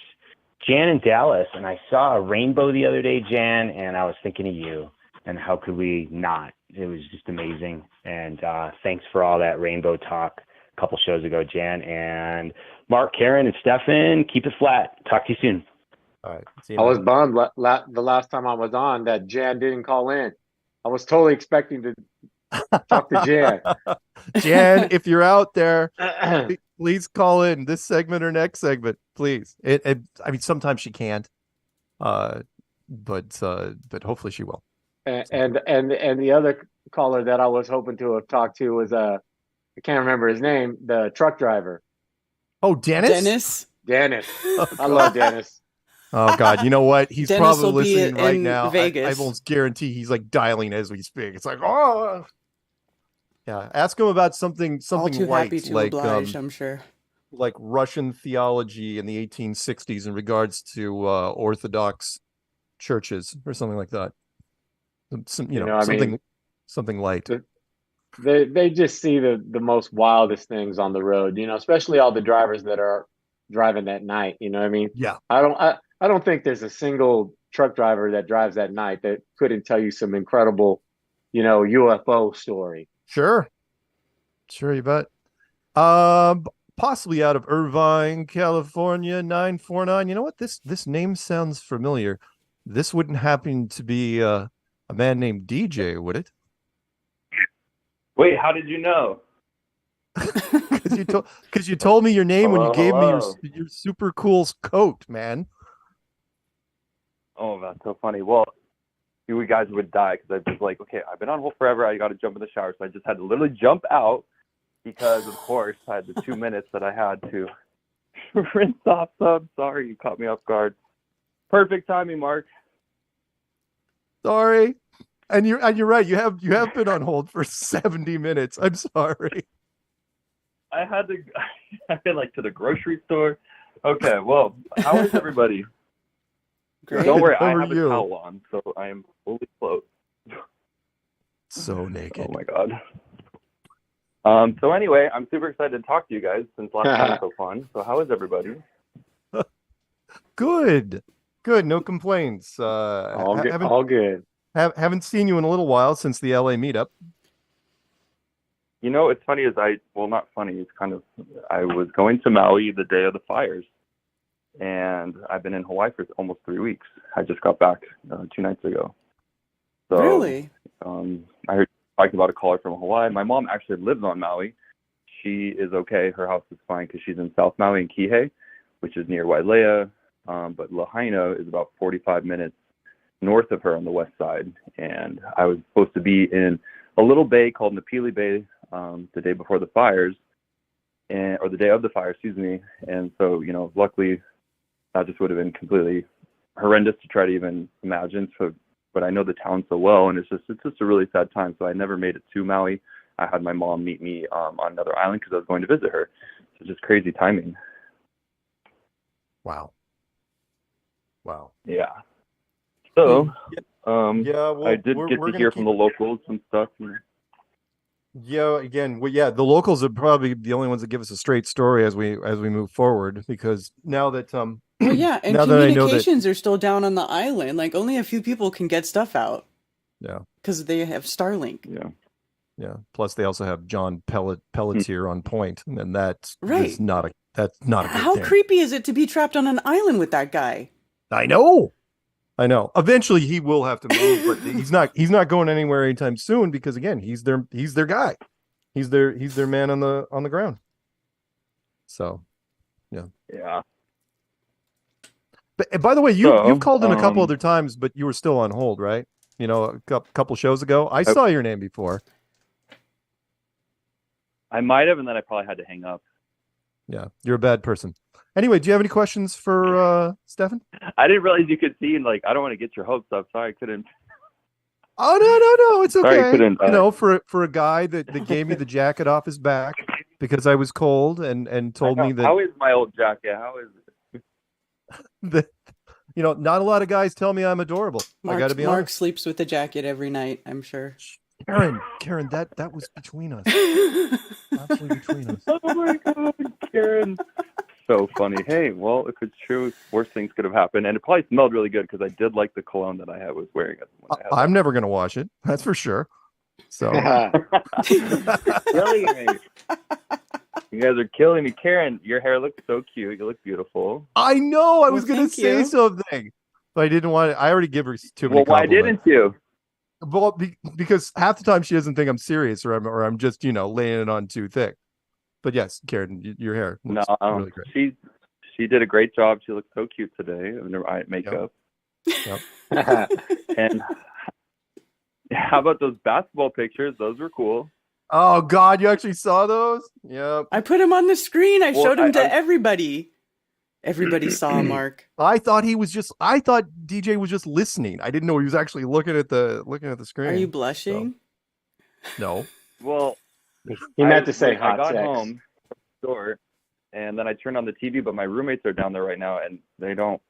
Jan in Dallas. And I saw a rainbow the other day, Jan, and I was thinking of you. And how could we not? It was just amazing. And thanks for all that rainbow talk a couple shows ago, Jan. And Mark, Karen, and Stefan, keep it flat. Talk to you soon. All right. I was bummed the last time I was on that Jan didn't call in. I was totally expecting to talk to Jan. Jan, if you're out there, please call in this segment or next segment, please. I mean, sometimes she can't, but hopefully she will. And the other caller that I was hoping to have talked to was I can't remember his name, the truck driver. Oh, Dennis. Oh, I love Dennis. Oh God, you know what? He's Dennis probably listening right now. Vegas. I almost guarantee he's like dialing as we speak. It's like, oh, yeah. Ask him about something All too light, happy to like oblige, I'm sure. like Russian theology in the 1860s in regards to Orthodox churches or something like that. Something light. They just see the most wildest things on the road, especially all the drivers that are driving at night. You know what I mean? Yeah. I don't think there's a single truck driver that drives at night that couldn't tell you some incredible, UFO story. Sure, you bet. Possibly out of Irvine, California, 949. You know what? This name sounds familiar. This wouldn't happen to be a man named DJ, would it? Wait, how did you know? Because you told me your name when you gave me your super cool coat, man. Oh, that's so funny. Well, you guys would die because I was like, okay, I've been on hold forever. I got to jump in the shower. So I just had to literally jump out because, of course, I had the 2 minutes that I had to rinse off. So I'm sorry you caught me off guard. Perfect timing, Mark. Sorry. And you're right. You have been on hold for 70 minutes. I'm sorry. I had to. I've been like to the grocery store. Okay, well, how is everybody? Great. Don't worry, How I are have a you? towel on, so I am fully clothed. So naked. Oh my god. So anyway, I'm super excited to talk to you guys since last time was so fun. So how is everybody? Good. No complaints. All good. Haven't All good. haven't seen you in a little while since the LA meetup. You know, it's funny not funny. It's kind of, I was going to Maui the day of the fires, and I've been in Hawaii for almost 3 weeks. I just got back 2 nights ago. So, Really? I heard talking about a caller from Hawaii. My mom actually lives on Maui. She is okay. Her house is fine because she's in South Maui in Kihei, which is near Wailea. But Lahaina is about 45 minutes north of her on the west side. And I was supposed to be in a little bay called Napili Bay the day before the fires, or the day of the fire, excuse me. And so, you know, luckily that just would have been completely horrendous to try to even imagine. So, but I know the town so well, and it's just a really sad time. So I never made it to Maui. I had my mom meet me on another island because I was going to visit her. So just crazy timing. Wow. Yeah. So, Yeah, well, I did get to hear from the locals and stuff. Yeah, again, the locals are probably the only ones that give us a straight story as we move forward, because now that Well, yeah, and now that I know that, communications are still down on the island. Like only a few people can get stuff out. Yeah. Because they have Starlink. Yeah. Plus, they also have John Pelletier on point, and that's Right. not a good How thing. creepy is it to be trapped on an island with that guy? I know. Eventually, he will have to move, but he's not going anywhere anytime soon because, again, he's their guy. He's their man on the ground. So, yeah. Yeah. But by the way, you've called in a couple other times, but you were still on hold, right? You know, a couple shows ago, I saw your name before. I might have, and then I probably had to hang up. Yeah, you're a bad person. Anyway, do you have any questions for Stefan? I didn't realize you could see, and like, I don't want to get your hopes up. Sorry, I couldn't. Oh no, it's okay. Sorry, I couldn't. You know, for a guy that gave me the jacket off his back because I was cold and told me that. How is my old jacket? How is it? That, you know, not a lot of guys tell me I'm adorable. I got to be honest. Mark sleeps with the jacket every night, I'm sure. Karen, that was between us. Absolutely between us. Oh my god, Karen. So funny. Hey, well, if it's true, worse things could have happened, and it probably smelled really good because I did like the cologne that I was wearing. I'm never gonna wash it. That's for sure. So, killing me. You guys are killing me, Karen. Your hair looks so cute. You look beautiful. I know. I was gonna thank say you. something, but I didn't want to. I already give her too many. Well, why compliments. didn't you? Well, because half the time she doesn't think I'm serious, or I'm just laying it on too thick. But yes, Karen, your hair looks really great. She did a great job. She looked so cute today in her eye makeup. Yep. And how about those basketball pictures? Those were cool. Oh God, you actually saw those? Yep. I put him on the screen. I showed him to I everybody. Everybody saw Mark. I thought DJ was just listening. I didn't know he was actually looking at the screen. Are you blushing? No. Well, he meant to say I hot got sex. home from the store, and then I turned on the TV, but my roommates are down there right now, and they don't.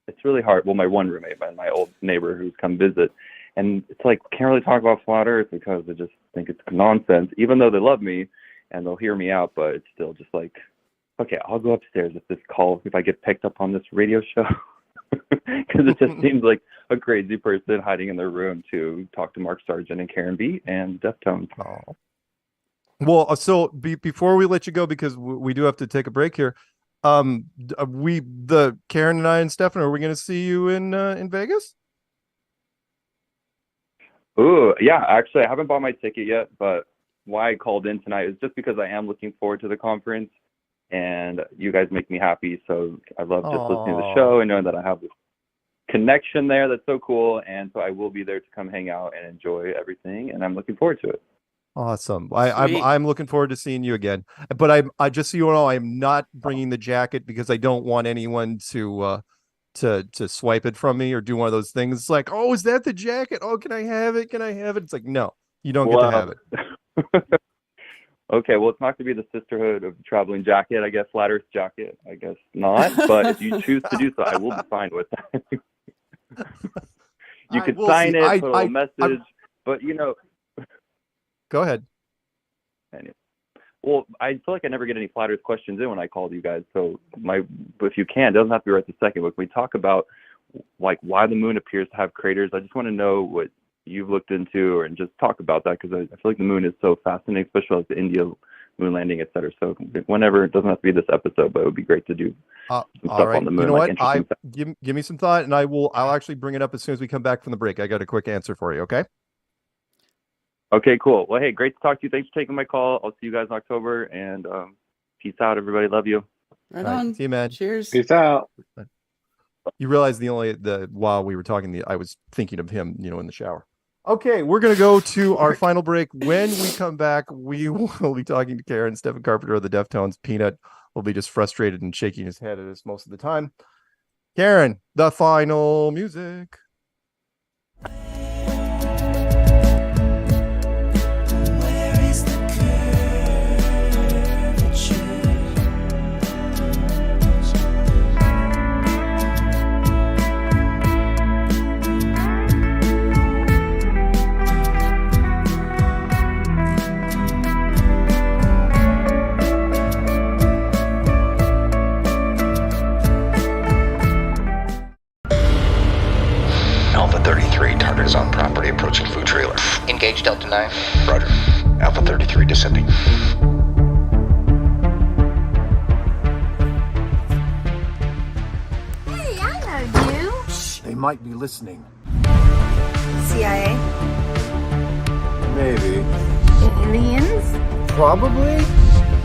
It's really hard. Well, my one roommate, my old neighbor who's come visit, and it's like can't really talk about flat Earth because they just think it's nonsense. Even though they love me and they'll hear me out, but it's still just like, okay, I'll go upstairs if I get picked up on this radio show, because it just seems like a crazy person hiding in their room to talk to Mark Sargent and Karen and Deftones. Oh. Well, so before we let you go, because we do have to take a break here, Karen and I and Stefan, are we going to see you in Vegas? Ooh, yeah. Actually, I haven't bought my ticket yet, but why I called in tonight is just because I am looking forward to the conference, and you guys make me happy. So I love just listening to the show and knowing that I have this connection there. That's so cool, and so I will be there to come hang out and enjoy everything, and I'm looking forward to it. Awesome. I'm looking forward to seeing you again. But I just so you know, I'm not bringing the jacket because I don't want anyone to swipe it from me or do one of those things. It's like, oh, is that the jacket? Oh, can I have it? Can I have it? It's like, no, you don't get to have it. Okay, well, it's not going to be the Sisterhood of Traveling Jacket, I guess, Flat Earth Jacket, I guess not. But if you choose to do so, I will be fine with that. You could sign it, put a little message, but Go ahead. Anyway. Well, I feel like I never get any Flat Earth questions in when I call you guys. So if you can, it doesn't have to be right this second, but can we talk about like why the moon appears to have craters? I just want to know what you've looked into, and just talk about that, because I feel like the moon is so fascinating, especially like the India moon landing, et cetera. So whenever, it doesn't have to be this episode, but it would be great to do some stuff on the moon. You know what? Give me some thought, and I'll actually bring it up as soon as we come back from the break. I got a quick answer for you. Okay. Okay, cool. Well, hey, great to talk to you. Thanks for taking my call. I'll see you guys in October, and peace out, everybody. Love you. Right All right. on. See you, man. Cheers. Peace out. You realize while we were talking, I was thinking of him, in the shower. Okay, we're going to go to our final break. When we come back, we will be talking to Karen, Stephen Carpenter of the Deftones. Peanut will be just frustrated and shaking his head at us most of the time. Karen, the final music. Alpha 33, target is on property, approaching food trailer. Engage Delta 9. Roger. Alpha 33 descending. Hey, I know you. They might be listening. CIA? Maybe. Aliens? Probably.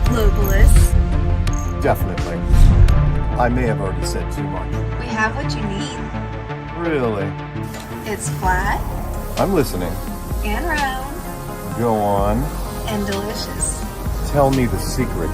Globalists? Definitely. I may have already said too much. We have what you need. Really? It's flat I'm listening. and round Go on. and delicious. Tell me the secret.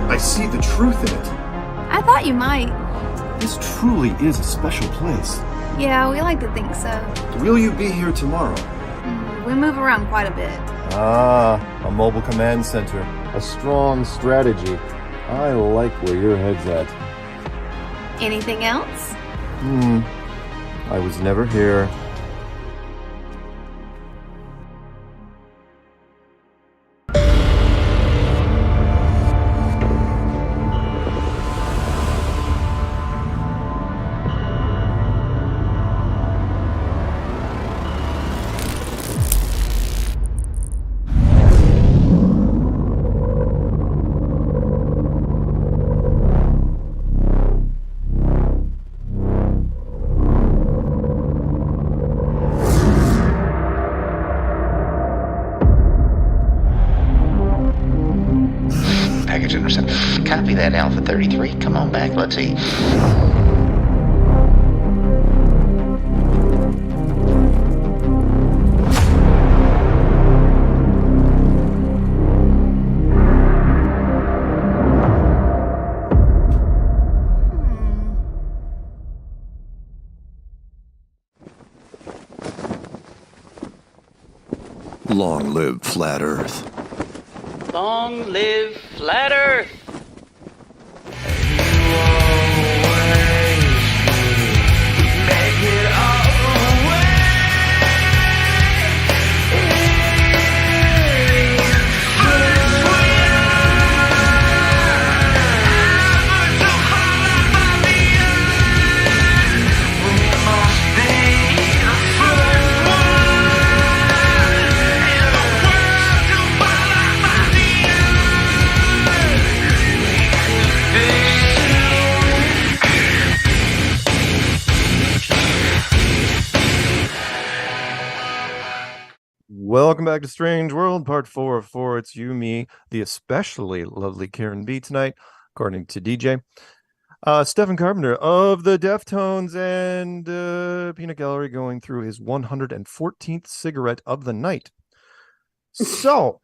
I see the truth in it. I thought you might. This truly is a special place. Yeah, we like to think so. Will you be here tomorrow? We move around quite a bit. Ah, a mobile command center. A strong strategy. I like where your head's at. Anything else? I was never here. Package intercepted. Copy that, Alpha 33. Come on back, let's eat. Long live Flat Earth. Long live Flat Earth. Welcome back to Strange World, part 4 of 4. It's you, me, the especially lovely Karen B tonight, according to DJ. Stephen Carpenter of the Deftones and Peanut Gallery going through his 114th cigarette of the night. So,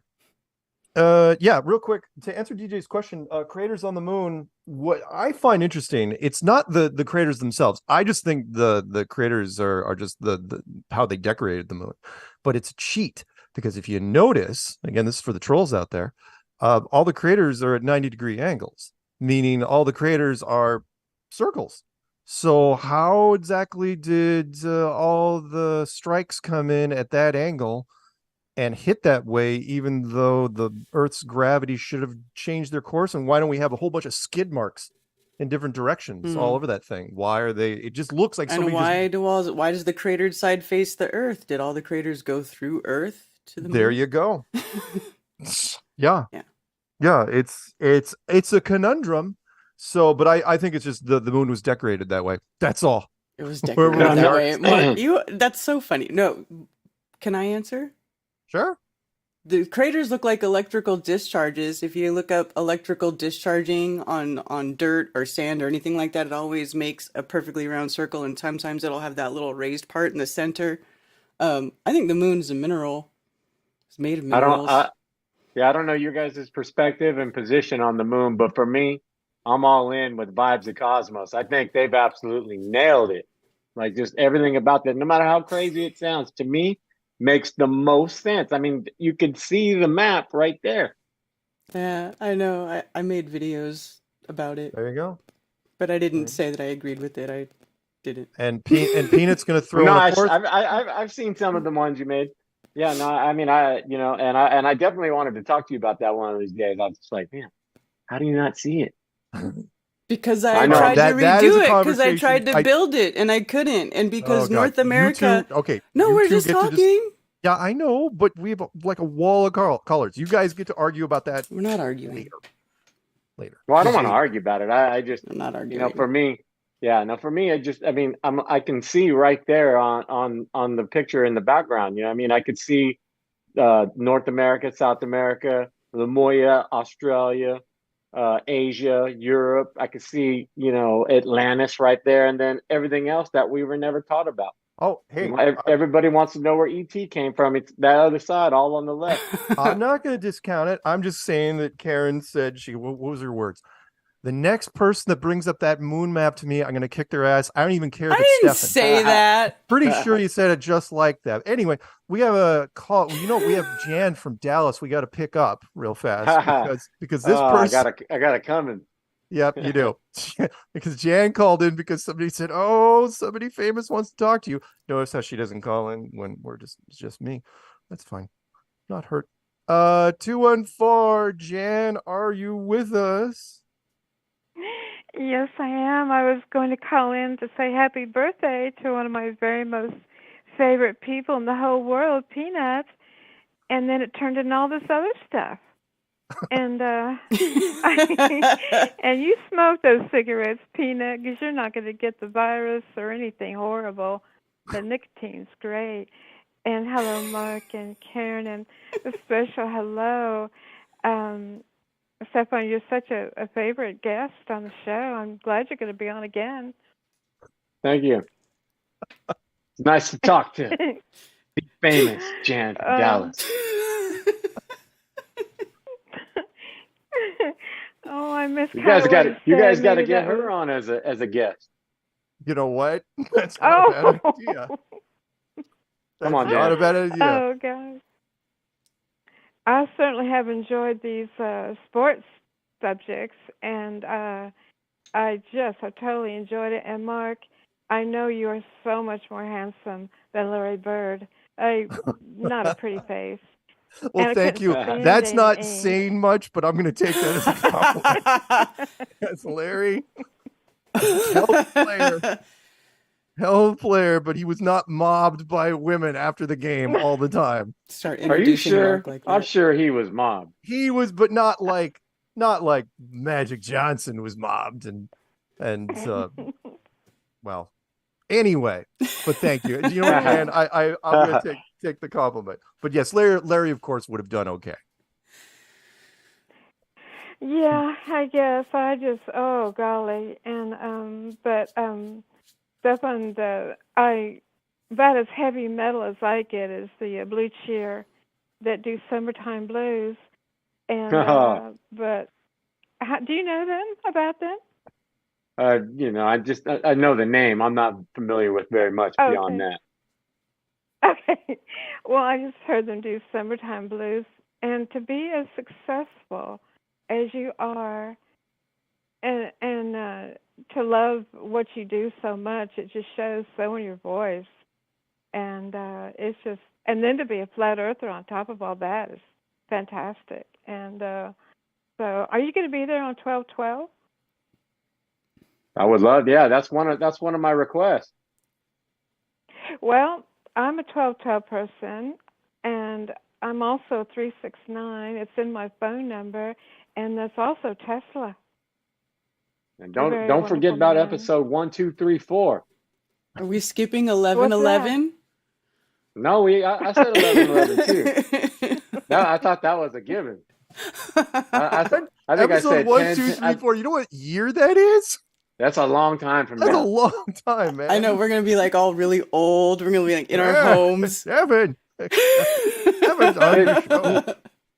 real quick, to answer DJ's question, craters on the moon, what I find interesting, it's not the craters themselves. I just think the craters are just the how they decorated the moon. But it's a cheat, because if you notice, again, this is for the trolls out there, all the craters are at 90-degree angles, meaning all the craters are circles. So how exactly did all the strikes come in at that angle and hit that way, even though the Earth's gravity should have changed their course? And why don't we have a whole bunch of skid marks in different directions all over that thing? Why are they? It just looks like somebody. And why does the cratered side face the Earth? Did all the craters go through Earth to the moon? There you go. Yeah. It's a conundrum. So, but I think it's just the moon was decorated that way. That's all. It was decorated that way. Mark, that's so funny. No, can I answer? Sure. The craters look like electrical discharges. If you look up electrical discharging on dirt or sand or anything like that, it always makes a perfectly round circle, and sometimes it'll have that little raised part in the center. I think the moon's a mineral. It's made of minerals. I don't know your guys' perspective and position on the moon, but for me, I'm all in with Vibes of Cosmos. I think they've absolutely nailed it. Like, just everything about that, no matter how crazy it sounds, to me, makes the most sense. I mean, you could see the map right there. Yeah, I know. I made videos about it. There you go. But I didn't say that I agreed with it. I didn't. And Peanut's going to throw no, in a fourth. I've seen some of the ones you made. Yeah, no, I mean, and I definitely wanted to talk to you about that one of these days. I was just like, man, how do you not see it? Because I tried to redo it, because I tried to build it and I couldn't, and because North America. No, we're just talking. Yeah, I know, but we have like a wall of colors. You guys get to argue about that. We're not arguing later. Well, I don't want to argue about it. I'm not arguing. For me, I can see right there on the picture in the background. You know, I mean, I could see North America, South America, Lemuria, Australia, Asia, Europe. I could see, Atlantis right there, and then everything else that we were never taught about. Oh, hey, everybody wants to know where ET came from. It's that other side, all on the left. I'm not going to discount it. I'm just saying that Karen said what was her words? The next person that brings up that moon map to me, I'm going to kick their ass. I don't even care. I didn't say that. Pretty sure you said it just like that. Anyway, we have a call. We have Jan from Dallas. We got to pick up real fast because this person. I got it coming. Yep, you do. Because Jan called in because somebody said, "Oh, somebody famous wants to talk to you." Notice how she doesn't call in when it's just me. That's fine. Not hurt. 214, Jan, are you with us? Yes, I am. I was going to call in to say happy birthday to one of my very most favorite people in the whole world, Peanut, and then it turned into all this other stuff. And and you smoke those cigarettes, Peanut, because you're not going to get the virus or anything horrible. The nicotine's great. And hello, Mark and Karen, and a special hello. Stefan, you're such a favorite guest on the show. I'm glad you're going to be on again. Thank you. It's nice to talk to the famous Jan from Dallas. Oh, I miss. You guys got to get her on as a guest. You know what? That's not a bad idea. Come on, not a bad idea. Oh, God. I certainly have enjoyed these sports subjects, and I totally enjoyed it. And Mark, I know you are so much more handsome than Larry Bird. Not a pretty face. Well, thank you. That's not saying much, but I'm going to take that as a compliment. That's Larry. Hell of a player, but he was not mobbed by women after the game all the time. Are you sure? Like I'm sure he was mobbed. He was, but not like Magic Johnson was mobbed, and well, Anyway, but thank you. You know what, man? I'm gonna take the compliment. But yes, Larry, of course, would have done okay. Yeah, I guess I just oh golly, and Stefan, about as heavy metal as I get is the Blue Cheer that do Summertime Blues, and but do you know them about them? I know the name. I'm not familiar with very much beyond that. Okay, well, I just heard them do Summertime Blues, and to be as successful as you are, and to love what you do so much, it just shows so in your voice, and it's just, and then to be a flat earther on top of all that is fantastic. And so, are you going to be there on 12/12? I would love. Yeah, that's one of my requests. Well, I'm a 12/12 person, and I'm also 369. It's in my phone number, and that's also Tesla. And don't forget about episode 1, 2, 3, 4. Are we skipping 11/11? No, I said 11/11 too. No, I thought that was a given. I think episode I said 1, 10, 2, 3, 4. You know what year that is? That's a long time from That's now. a long time, man. I know, we're going to be like all really old. We're going to be like in our homes. Evan's on the show.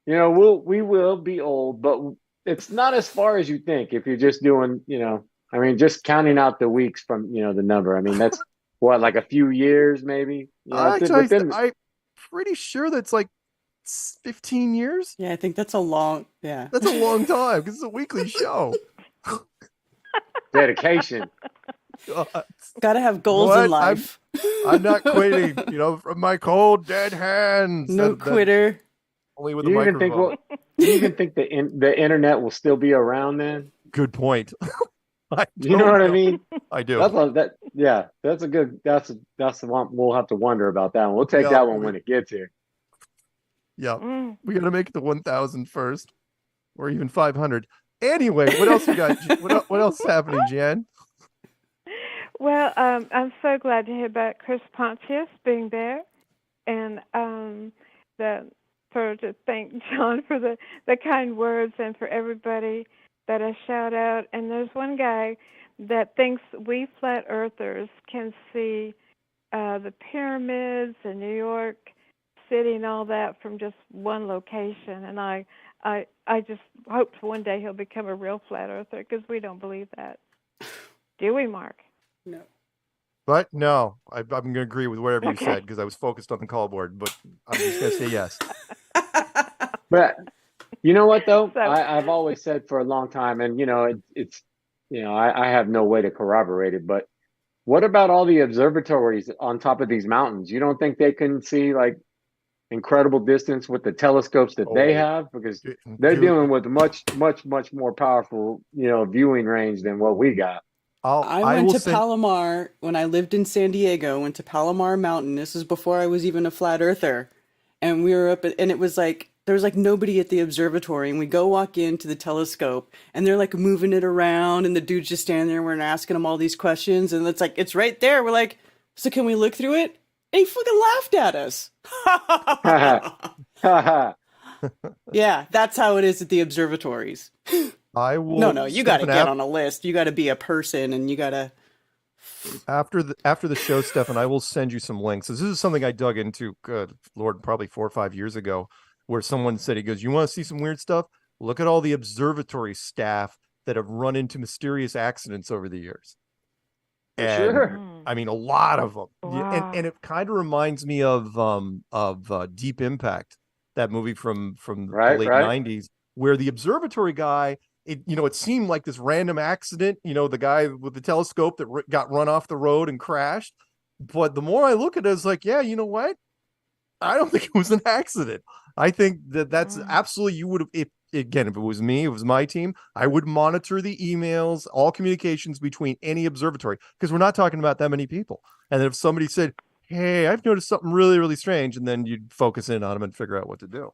You know, we will be old, but it's not as far as you think if you're just doing, just counting out the weeks from, the number. I mean, that's what, like a few years maybe? I'm pretty sure that's like 15 years. Yeah, I think that's a long time because it's a weekly show. Dedication. Gotta have goals in life. I'm not quitting, from my cold dead hands. No quitter. Only with a microphone. Do you even think the internet will still be around then? Good point. You know what I mean? I do. That's the one we'll have to wonder about that one. We'll take that one when it gets here. Yeah, we got to make it to 1,000 first, or even 500. Anyway, what else you got? What else is happening, Jan? Well, I'm so glad to hear about Chris Pontius being there, and to thank John for the kind words and for everybody that I shout out. And there's one guy that thinks we flat earthers can see the pyramids in New York City and all that from just one location, and I just hope one day he'll become a real flat earther, because we don't believe that. Do we, Mark? No. But no, I'm going to agree with whatever you said, because I was focused on the call board, but I'm just going to say yes. But you know what, though? I've always said for a long time, and, I have no way to corroborate it, but what about all the observatories on top of these mountains? You don't think they can see, like, incredible distance with the telescopes that they have, because they're dealing with much more powerful viewing range than what we got. I went to Palomar when I lived in San Diego. Went to Palomar Mountain. This was before I was even a flat earther, and we were up and it was like there was like nobody at the observatory, and we go walk into the telescope and they're like moving it around, and the dude's just standing there and we're asking him all these questions, and it's like it's right there. We're like, so can we look through it? And he fucking laughed at us. Yeah, that's how it is at the observatories. I will. No, you got to get on a list. You got to be a person, and you got to. After the show, Stefan, I will send you some links. This is something I dug into. Good Lord, probably 4 or 5 years ago, where someone said, he goes, "You want to see some weird stuff? Look at all the observatory staff that have run into mysterious accidents over the years." And sure. I mean, a lot of them. Wow. And it kind of reminds me of Deep Impact, that movie from the late 90s, where the observatory guy, it seemed like this random accident, the guy with the telescope that got run off the road and crashed. But the more I look at it, it's like, yeah, you know what? I don't think it was an accident. I think that's absolutely, you would have, if it was me, it was my team, I would monitor the emails, all communications between any observatory, because we're not talking about that many people. And then if somebody said, hey, I've noticed something really, really strange, and then you'd focus in on them and figure out what to do.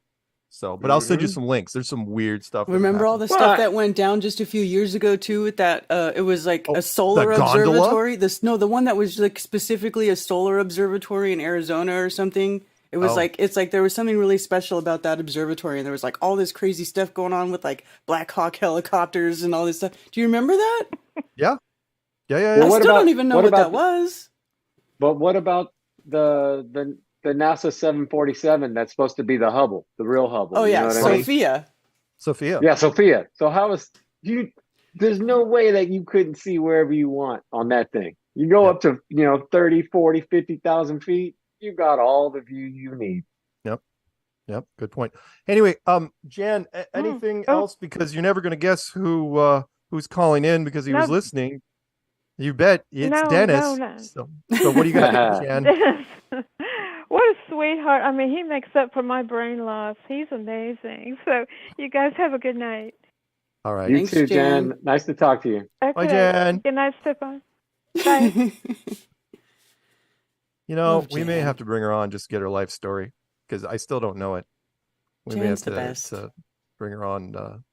So, but I'll send you some links. There's some weird stuff. Remember all the stuff that went down just a few years ago too? With that, it was like a solar observatory. The one that was like specifically a solar observatory in Arizona or something. It was it's like there was something really special about that observatory, and there was like all this crazy stuff going on with like Black Hawk helicopters and all this stuff. Do you remember that? Yeah. Well, I still don't even know what that was. But what about the NASA 747 that's supposed to be the Hubble, the real Hubble? Oh yeah, Sophia. Yeah, Sophia. So how is you? There's no way that you couldn't see wherever you want on that thing. You go up to 30, 40, 50,000 feet. You got all the view you need. Yep. Good point. Anyway, Jan, anything else? Because you're never going to guess who's calling in because he was listening. You bet it's Dennis. No. So what do you got, Jan? Dennis. What a sweetheart. I mean, he makes up for my brain loss. He's amazing. So you guys have a good night. All right. You too, Jan. Nice to talk to you. Okay. Bye, Jan. Good night, Stefan. Bye. We may have to bring her on just to get her life story because I still don't know it. We Jan's may have to bring her on.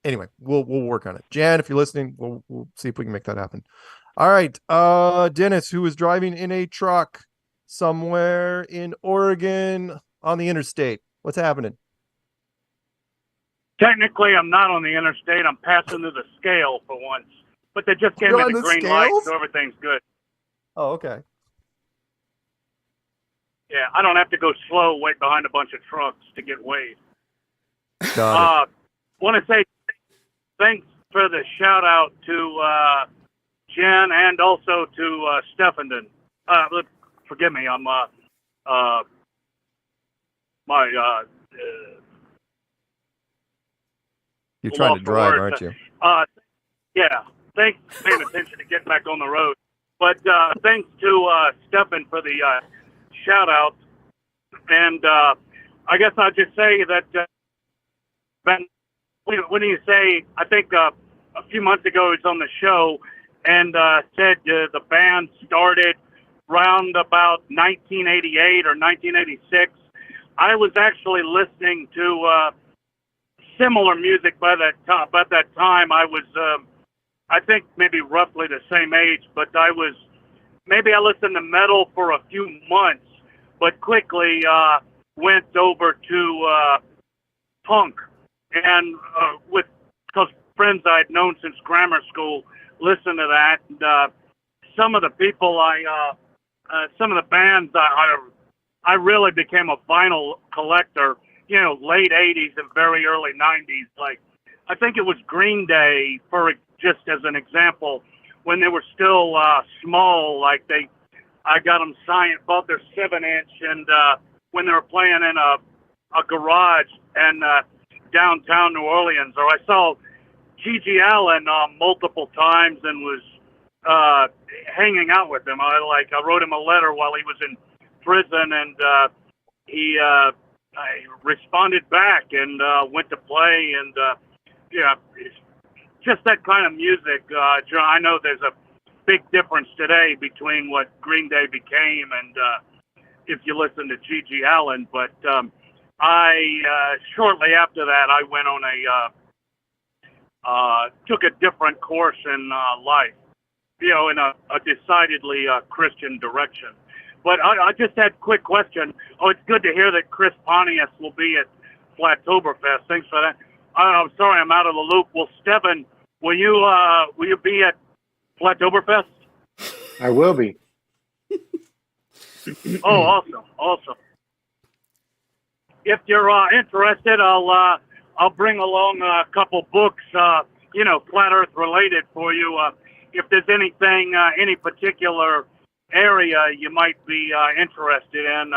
Anyway, we'll work on it. Jan, if you're listening, we'll see if we can make that happen. All right. Dennis, who is driving in a truck somewhere in Oregon on the interstate. What's happening? Technically, I'm not on the interstate. I'm passing through the scale for once. But they just gave me the green light, so everything's good. Oh, okay. Yeah, I don't have to go slow, wait behind a bunch of trucks to get weighed. Got it. Want to say thanks for the shout out to Jen and also to Steffenden. Forgive me, I'm you're trying to drive, aren't you? Yeah. Thanks for paying attention to getting back on the road. But thanks to Stefan for the shout out. And I guess I'll just say that Ben, when you say, I think a few months ago he was on the show and said the band started round about 1988 or 1986. I was actually listening to similar music by that time. By that time, I was, I think, maybe roughly the same age, but I listened to metal for a few months, but quickly went over to punk. And with those friends I'd known since grammar school, listened to that. And, some of the people some of the bands I really became a vinyl collector, late 80s and very early 90s. Like, I think it was Green Day, for just as an example, when they were still small. Like I got them signed, bought their 7-inch, and when they were playing in a garage and downtown New Orleans, or I saw G.G. Allen multiple times and was hanging out with him. I wrote him a letter while he was in prison, and I responded back and went to play, and it's just that kind of music. I know there's a big difference today between what Green Day became and if you listen to G.G. Allen, but I shortly after that I went on took a different course in life, in a decidedly Christian direction. But I just had a quick question. Oh, it's good to hear that Chris Pontius will be at Flattoberfest. Thanks for that. I'm sorry, I'm out of the loop. Well, Stephen, will you be at Flattoberfest? I will be. Oh, awesome. If you're interested, I'll bring along a couple books, Flat Earth related for you. If there's anything, any particular area you might be interested in,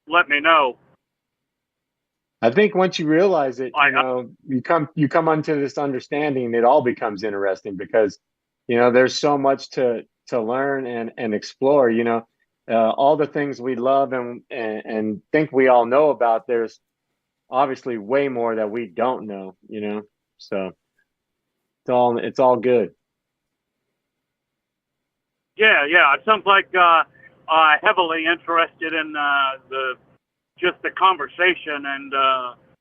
let me know. I think once you realize it, you come onto this understanding, it all becomes interesting because, there's so much to learn and explore, all the things we love and think we all know about. There's obviously way more that we don't know, so it's all good. Yeah. It sounds like heavily interested in the just the conversation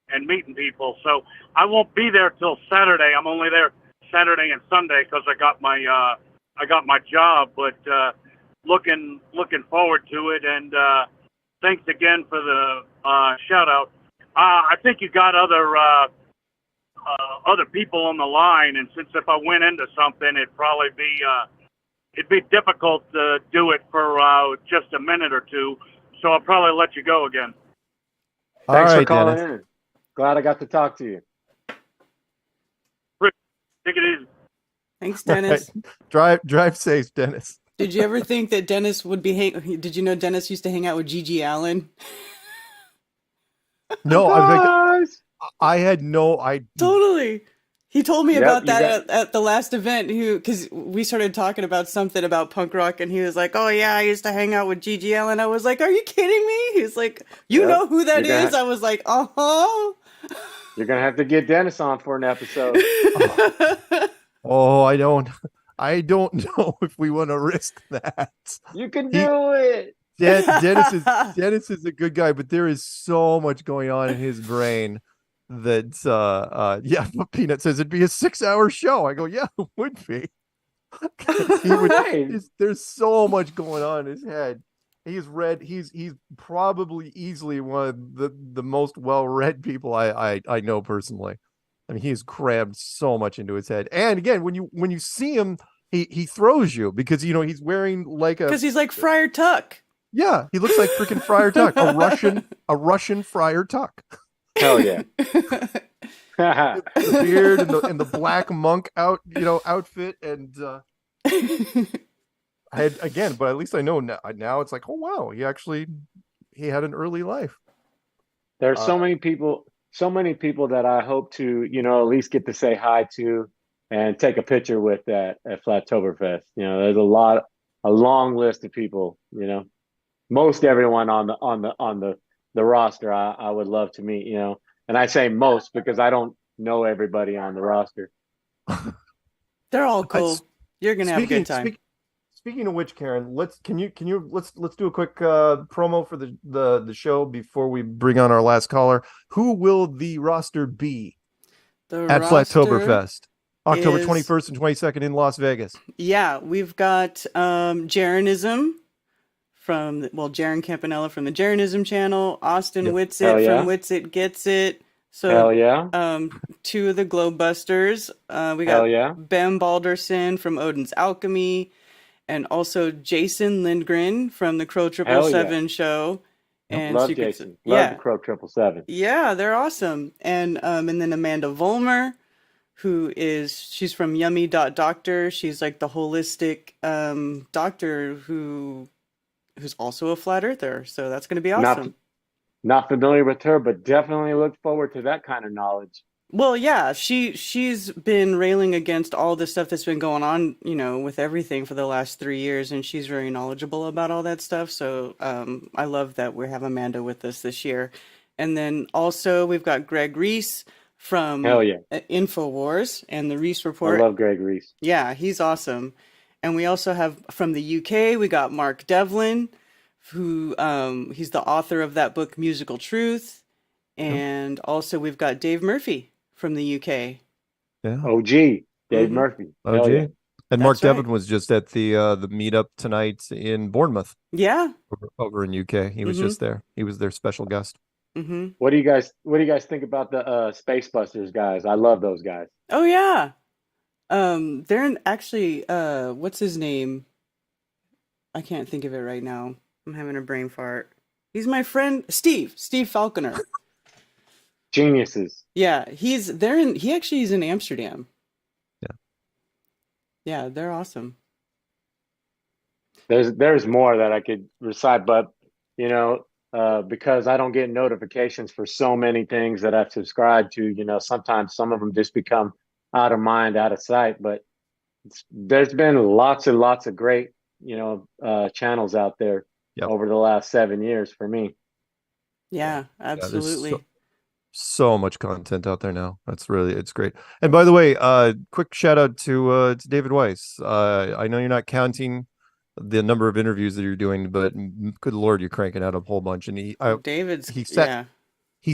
and meeting people. So I won't be there till Saturday. I'm only there Saturday and Sunday because I got my job. But looking forward to it. And thanks again for the shout out. I think you got other people on the line, and since if I went into something, it'd be difficult to do it for just a minute or two. So I'll probably let you go again. Thanks for right, calling Dennis. in. Glad I got to talk to you. Take it easy. Thanks, Dennis. Drive safe, Dennis. Did you ever think that Dennis would be did you know Dennis used to hang out with Gigi Allen? No, I had no idea. Totally. He told me Yep, about you that at the last event, because we started talking about something about punk rock, and he was like, "Oh yeah, I used to hang out with Gigi Allen." I was like, "Are you kidding me?" He's like, "You Yep, know who that you're is?" gonna- I was like, "Uh-huh." You're going to have to get Dennis on for an episode. Oh, I don't know if we want to risk that. You can do it. Dennis is a good guy, but there is so much going on in his brain that yeah, Peanut says it'd be a 6-hour show. I go, yeah, it would be. There's so much going on in his head. He's probably easily one of the most well-read people I know personally. I mean, he's crammed so much into his head. And again, when you see him, he throws you because he's wearing like Because he's like Friar Tuck. Yeah, he looks like freaking Friar Tuck, a Russian Friar Tuck. Hell yeah. The beard and the black monk outfit, and I had again, but at least I know now it's like, oh wow, he had an early life. There's so many people that I hope to, at least get to say hi to and take a picture with at Flattoberfest. There's a long list of people, most everyone on the roster I would love to meet, and I say most because I don't know everybody on the roster. They're all cool. You're gonna have a good time. Speaking of which, Karen, let's do a quick promo for the show before we bring on our last caller. Who will the roster be at Flattoberfest, October 21st and 22nd in Las Vegas? Yeah, we've got Jaronism from Jaron Campanella from the Jaronism channel, Austin Whitsitt from Whitsitt Gets It. So hell yeah. Two of the Globebusters. We got Ben Balderson from Odin's Alchemy, and also Jason Lindgren from the Crow 777 show. And love Jason. Love the Crow 777. Yeah, they're awesome. And then Amanda Vollmer, she's from Yummy Doctor. She's like the holistic doctor who's also a flat earther. So that's going to be awesome. Not familiar with her, but definitely look forward to that kind of knowledge. Well, yeah, she's been railing against all the stuff that's been going on, with everything for the last 3 years, and she's very knowledgeable about all that stuff. So I love that we have Amanda with us this year. And then also we've got Greg Reese from InfoWars and the Reese Report. I love Greg Reese. Yeah, he's awesome. And we also have from the UK, we got Mark Devlin, who he's the author of that book, Musical Truth. And also we've got Dave Murphy from the UK. Yeah. OG. Dave Murphy. OG. Yeah. And Mark Devlin was just at the meetup tonight in Bournemouth. Yeah. Over in UK. He was just there. He was their special guest. Mm-hmm. What do you guys think about the Space Busters guys? I love those guys. Oh yeah. They're actually what's his name? I can't think of it right now. I'm having a brain fart. He's my friend Steve Falconer. Geniuses. Yeah, he actually is in Amsterdam. Yeah, they're awesome. There's more that I could recite, but because I don't get notifications for so many things that I've subscribed to, sometimes some of them just become out of mind, out of sight. But there's been lots and lots of great, channels out there over the last 7 years for me. Yeah, absolutely. Yeah, so much content out there now. It's great. And by the way, quick shout out to David Weiss. I know you're not counting the number of interviews that you're doing, but good Lord, you're cranking out a whole bunch. And he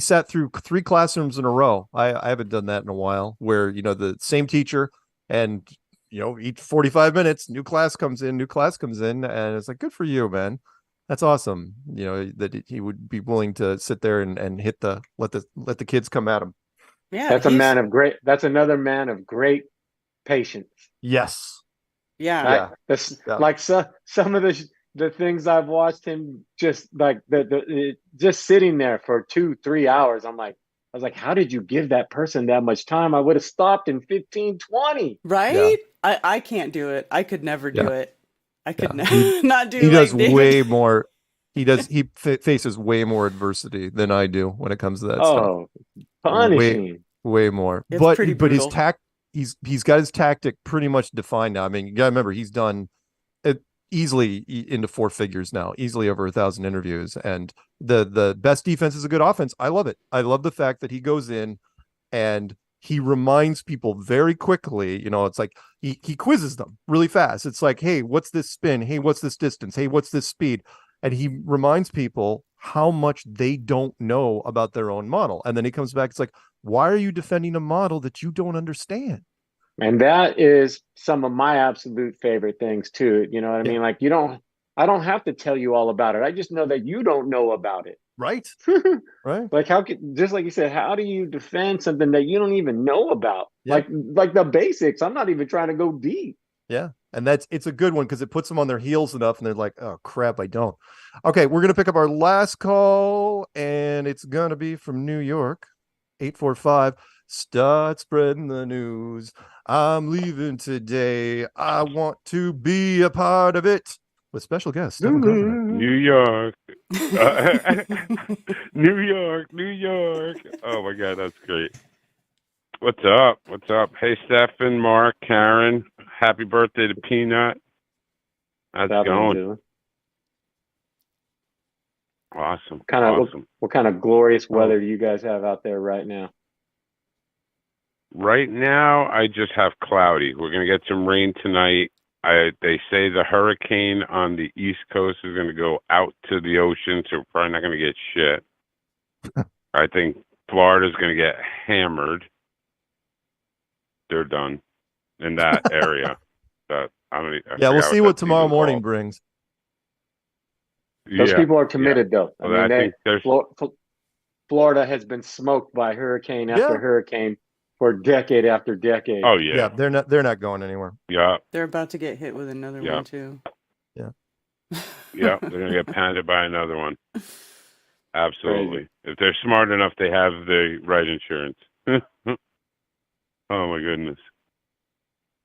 sat through 3 classrooms in a row. I haven't done that in a while, where, you know, the same teacher and, you know, each 45 minutes, new class comes in, and it's like, good for you, man. That's awesome. You know, that he would be willing to sit there and let the kids come at him. Yeah, that's another man of great patience. Yes. Yeah. Like some of the things I've watched him just like just sitting there for 2-3 hours. I was like, how did you give that person that much time? I would have stopped in 15, 20. Right? Yeah. I can't do it. I could never do it. I could not do it. He does way more. He faces way more adversity than I do when it comes to that stuff. Punishing. Way more. It's but pretty his brutal. he's got his tactic pretty much defined now. I mean, you gotta remember, he's done it easily into 4 figures now, easily over 1,000 interviews. And the best defense is a good offense. I love it. I love the fact that he goes in and he reminds people very quickly, you know, it's like he quizzes them really fast. It's like, hey, what's this spin? Hey, what's this distance? Hey, what's this speed? And he reminds people how much they don't know about their own model. And then he comes back, it's like, why are you defending a model that you don't understand? And that is some of my absolute favorite things too. You know what I mean? Like, I don't have to tell you all about it. I just know that you don't know about it. Right. Right. Like, just like you said, how do you defend something that you don't even know about? Yeah. Like the basics. I'm not even trying to go deep. Yeah. And it's a good one because it puts them on their heels enough and they're like, oh crap, I don't. Okay, we're gonna pick up our last call, and it's gonna be from New York. 845. Start spreading the news. I'm leaving today. I want to be a part of it. With special guest Stephen Carpenter. New York. New York, New York. Oh my God, that's great. What's up? What's up? Hey, Stefan, Mark, Karen. Happy birthday to Peanut. How's it going? Awesome. What kind of glorious weather do you guys have out there right now? Right now, I just have cloudy. We're going to get some rain tonight. They say the hurricane on the East Coast is going to go out to the ocean, so we're probably not going to get shit. I think Florida's going to get hammered. They're done in that area. We'll see what tomorrow morning brings. Those people are committed, though. Well, I mean, Florida has been smoked by hurricane after hurricane for decade after decade. Oh yeah. Yeah, they're not going anywhere. Yeah. They're about to get hit with another one too. Yeah. Yeah, they're gonna get pounded by another one. Absolutely. Crazy. If they're smart enough, they have the right insurance. Oh my goodness.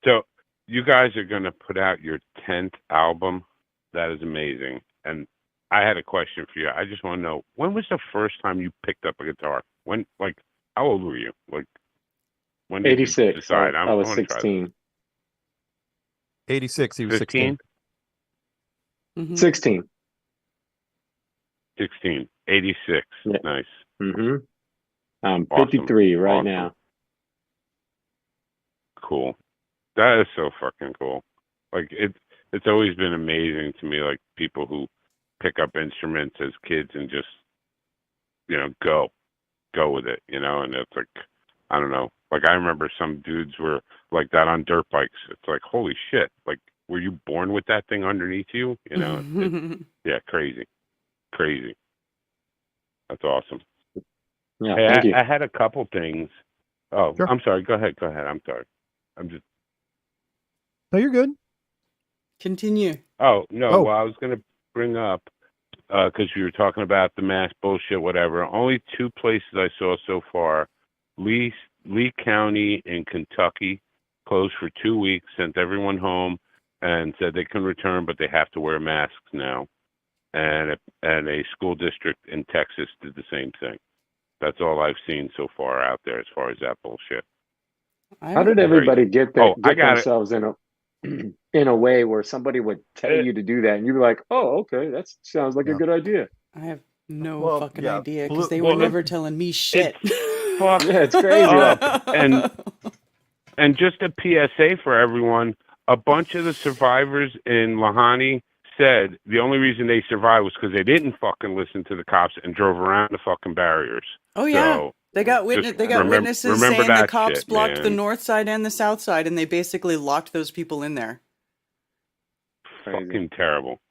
So you guys are gonna put out your 10th album. That is amazing. And I had a question for you. I just want to know, when was the first time you picked up a guitar? When, like, how old were you? Like, when did 86. you decide? I was 16. 86. He was 16. 16. 16. 86. Yeah. Nice. Mm-hmm. I'm 53 right now. Cool. That is so fucking cool. Like, it's always been amazing to me, like, people who pick up instruments as kids and just, you know, go with it, you know. And it's like, I don't know, like, I remember some dudes were like that on dirt bikes. It's like, holy shit, like, were you born with that thing underneath you? You know. Yeah, crazy. That's awesome. Yeah, hey, thank you. I had a couple things. Oh, sure. I'm sorry, go ahead. I'm sorry. No, you're good. Continue. Oh, no. Well, I was going to bring up, because you were talking about the mass bullshit, whatever. Only 2 places I saw so far. Lee County in Kentucky closed for 2 weeks, sent everyone home, and said they can return, but they have to wear masks now. And a school district in Texas did the same thing. That's all I've seen so far out there as far as that bullshit. How did everybody get themselves in a way where somebody would tell you to do that, and you'd be like, "Oh, okay, that sounds like a good idea." I have no fucking idea because they were never telling me shit. Fuck. Yeah, it's crazy. And just a PSA for everyone: a bunch of the survivors in Lahani said the only reason they survived was because they didn't fucking listen to the cops and drove around the fucking barriers. Oh yeah, So, they got witnesses saying the cops shit, blocked the man. north side and the south side, and they basically locked those people in there. Fucking terrible.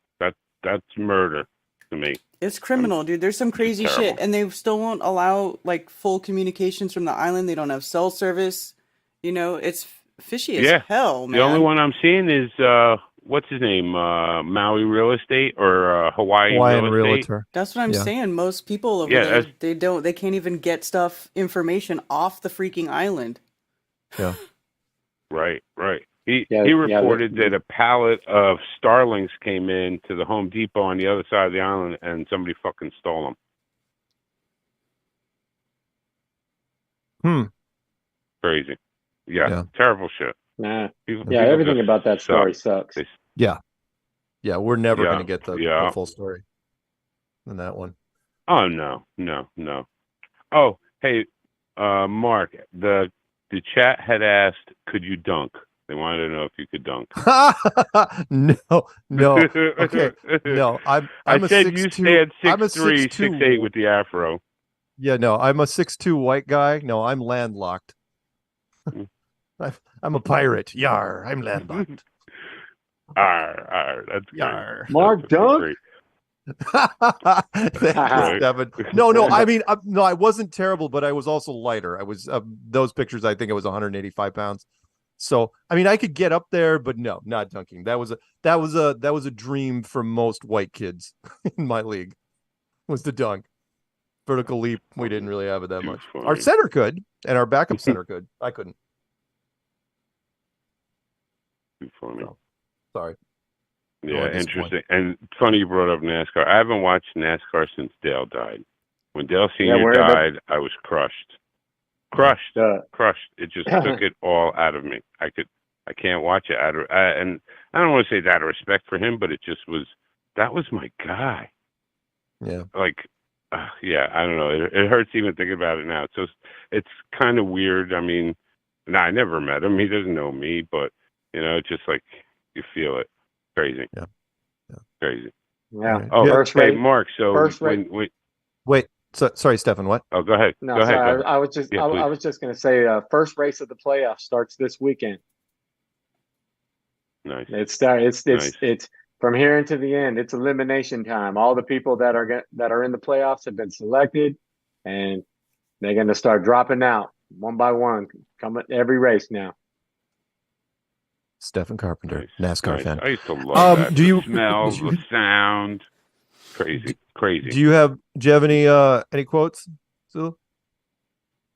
That's murder to me. It's criminal, dude. There's some crazy shit, and they still won't allow like full communications from the island. They don't have cell service. You know, it's fishy as hell, man. The only one I'm seeing is what's his name? Maui Real Estate or Hawaiian Real Estate. Realtor. That's what I'm saying. Most people over there, they can't even get information off the freaking island. Yeah. Right. He reported that a pallet of starlings came in to the Home Depot on the other side of the island, and somebody fucking stole them. Crazy. Yeah. Terrible shit. Nah. People everything about that story sucks. Yeah, we're never going to get the full story in that one. Oh no. Oh, hey, Mark, the chat had asked, could you dunk? They wanted to know if you could dunk. No. Okay, no. I said you stand 6'3", 6'8" with the afro. Yeah, no. I'm a 6'2" white guy. No, I'm landlocked. I'm a pirate. Yar, I'm landlocked. That's Yar. Mark Dunk. Devin. No. I mean, no, I wasn't terrible, but I was also lighter. I was those pictures. I think it was 185 pounds. So, I mean, I could get up there, but no, not dunking. That was a dream for most white kids in my league. Was to dunk. Vertical leap. We didn't really have it that much. Funny. Our center could, and our backup center could. I couldn't. Too funny. So, sorry. Yeah, interesting. And funny you brought up NASCAR. I haven't watched NASCAR since Dale died. When Dale Sr. died, I was crushed. Crushed. It just took it all out of me. I can't watch it and I don't want to say it's out of respect for him, but it just was. That was my guy. Yeah. Like, I don't know. It hurts even thinking about it now. So it's kind of weird. I mean, I never met him. He doesn't know me, but it's just like you feel it. Crazy. Yeah. Crazy. Yeah. Oh, first hey, rate. Mark. So first when rate. Wait. So, sorry, Stefan. What? Oh, go ahead. No, go sorry. ahead. I was just Yeah, I was just going to say first race of the playoffs starts this weekend. Nice. It's from here into the end. It's elimination time. All the people that are in the playoffs have been selected, and they're going to start dropping out one by one. Come at every race now. Stefan Carpenter, NASCAR fan. I used to love that. The smell, the sound. Crazy. Do you have any quotes, Zulu?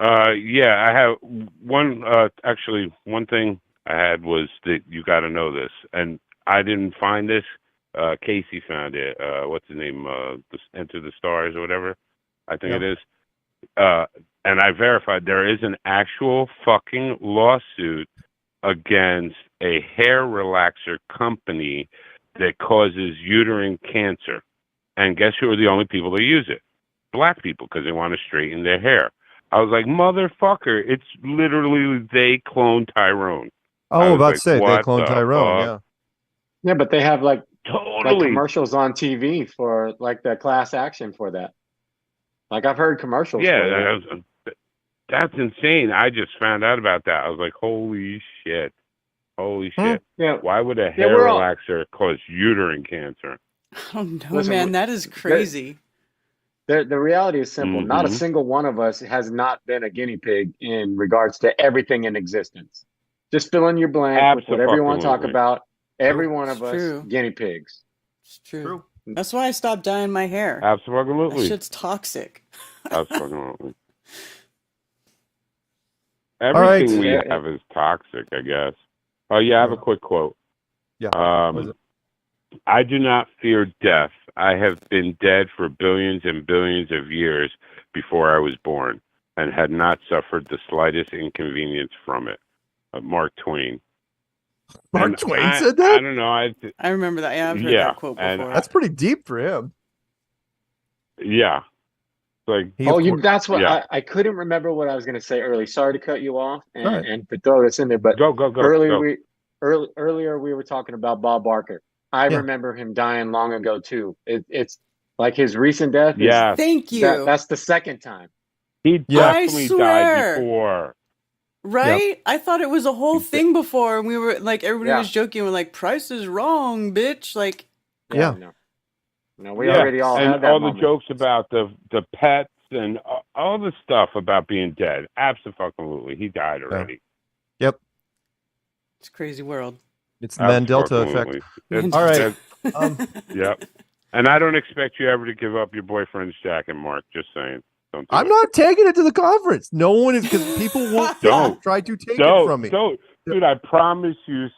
Yeah, I have one. Actually, one thing I had was that you got to know this, and I didn't find this. Casey found it. What's his name? Enter the Stars or whatever. I think it is. And I verified there is an actual fucking lawsuit against a hair relaxer company that causes uterine cancer. And guess who are the only people that use it? Black people, because they want to straighten their hair. I was like, motherfucker, it's literally they cloned Tyrone. Oh, about to say they cloned Tyrone, yeah. Yeah, but they have like totally commercials on TV for like the class action for that. Like I've heard commercials. Yeah, that's insane. I just found out about that. I was like, holy shit. Yeah. Why would a hair relaxer cause uterine cancer? Oh no, man, that is crazy. The reality is simple. Not a single one of us has not been a guinea pig in regards to everything in existence. Just fill in your blank with whatever you want to talk about. Every one of us guinea pigs. It's true. That's why I stopped dyeing my hair. Absolutely. That shit's toxic. Absolutely. Everything we have is toxic, I guess. Oh, yeah, I have a quick quote. Yeah. I do not fear death. I have been dead for billions and billions of years before I was born and had not suffered the slightest inconvenience from it. Mark Twain. Mark Twain said that? I don't know. I remember that. Yeah, I've heard that quote before. That's pretty deep for him. Yeah. Like, that's what I couldn't remember what I was going to say earlier. Sorry to cut you off and to throw this in there, but go. Earlier we were talking about Bob Barker, I Yeah. remember him dying long ago too. It's like his recent death. Yeah. Thank you. That's the second time. He Yeah. definitely died swear. before. Right? I thought it was a whole thing before, and we were like, everybody Yeah. was joking. We're like, Price is wrong, bitch. Like, Yeah. No, we already all and had that all moment. the jokes about the pets and all the stuff about being dead. Absolutely, he died already. Yep. it's a crazy world. It's the Mandelta effect. It's- All right. it's- Yep. And I don't expect you ever to give up your boyfriend's jacket, Mark. Just saying. Don't do I'm it. not taking it to the conference. No one is, because people won't Don't. try to take it from me. Don't. Dude, I promise you,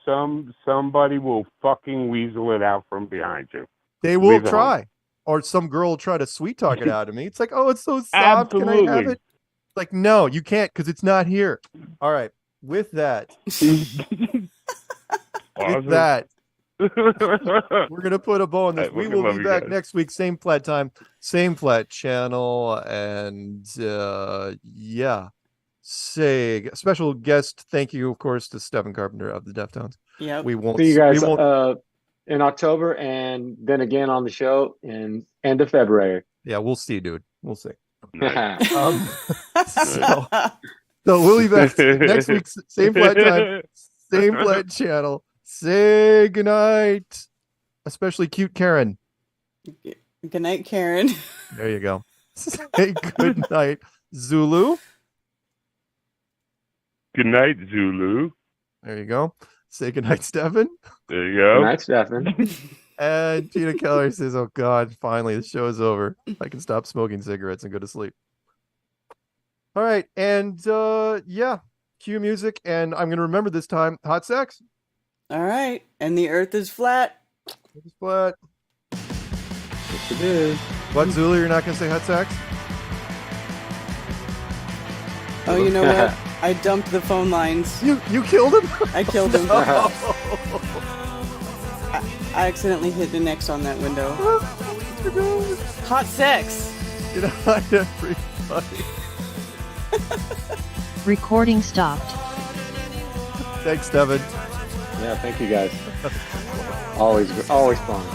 somebody will fucking weasel it out from behind you. They will Leave it try. Or some girl will try to sweet talk it out of me. It's like, oh, it's so soft. Can I have Absolutely. it? Like, no, you can't, because it's not here. All right. With that, Awesome. with that, we're gonna put a bow on this. I We fucking will love be you back guys. next week, same flat time, same flat channel, and yeah. Say special guest. Thank you, of course, to Stephen Carpenter of the Deftones. Yeah. We won't See you guys We won't, in October, and then again on the show in end of February. yeah, we'll see, dude. We'll see. Nice. So we'll be back next week, same flat time, same flat channel. Say goodnight, especially cute Karen. Good night, Karen. There you go. Say good night, Zulu. Good night, Zulu. There you go. Say good night, Stefan. There you go. Good night, Stefan. And Tina Keller says, "Oh God, finally the show is over. I can stop smoking cigarettes and go to sleep." All right, and yeah, cue music, and I'm gonna remember this time. Hot sex. All right. And the earth is flat. It's flat. Yes, it is. What, Zulu? You're not gonna say hot sex? Oh, you know what? I dumped the phone lines. You killed him? I killed him. I accidentally hit the X on that window. Hot sex. Good night, everybody. Recording stopped. Thanks, Devin. Yeah, thank you guys. Always fun.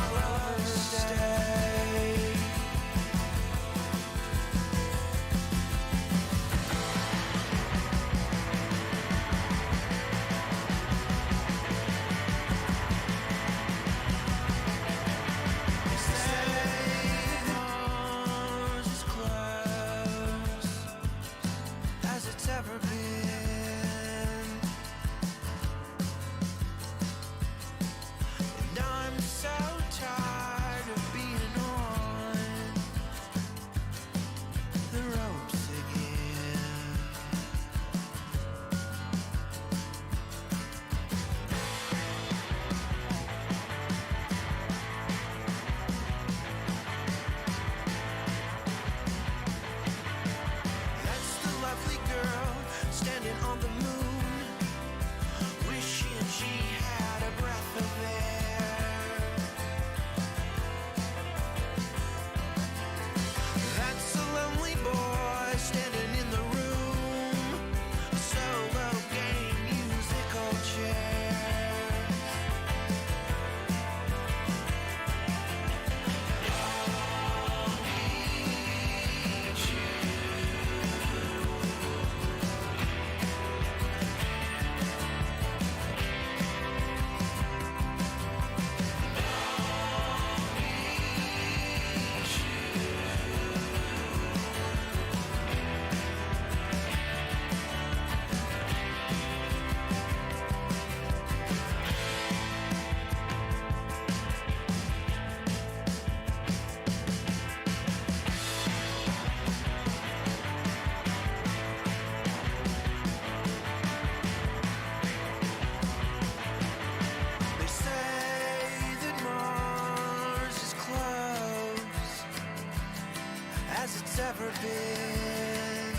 ever been.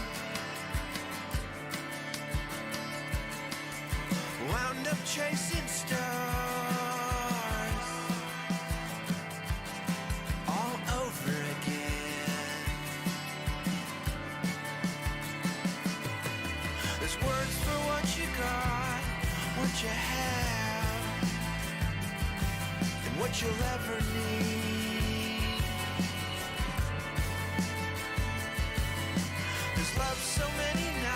Wound up chasing stars all over again. There's words for what you got, what you have, and what you'll ever need. There's love so many nights.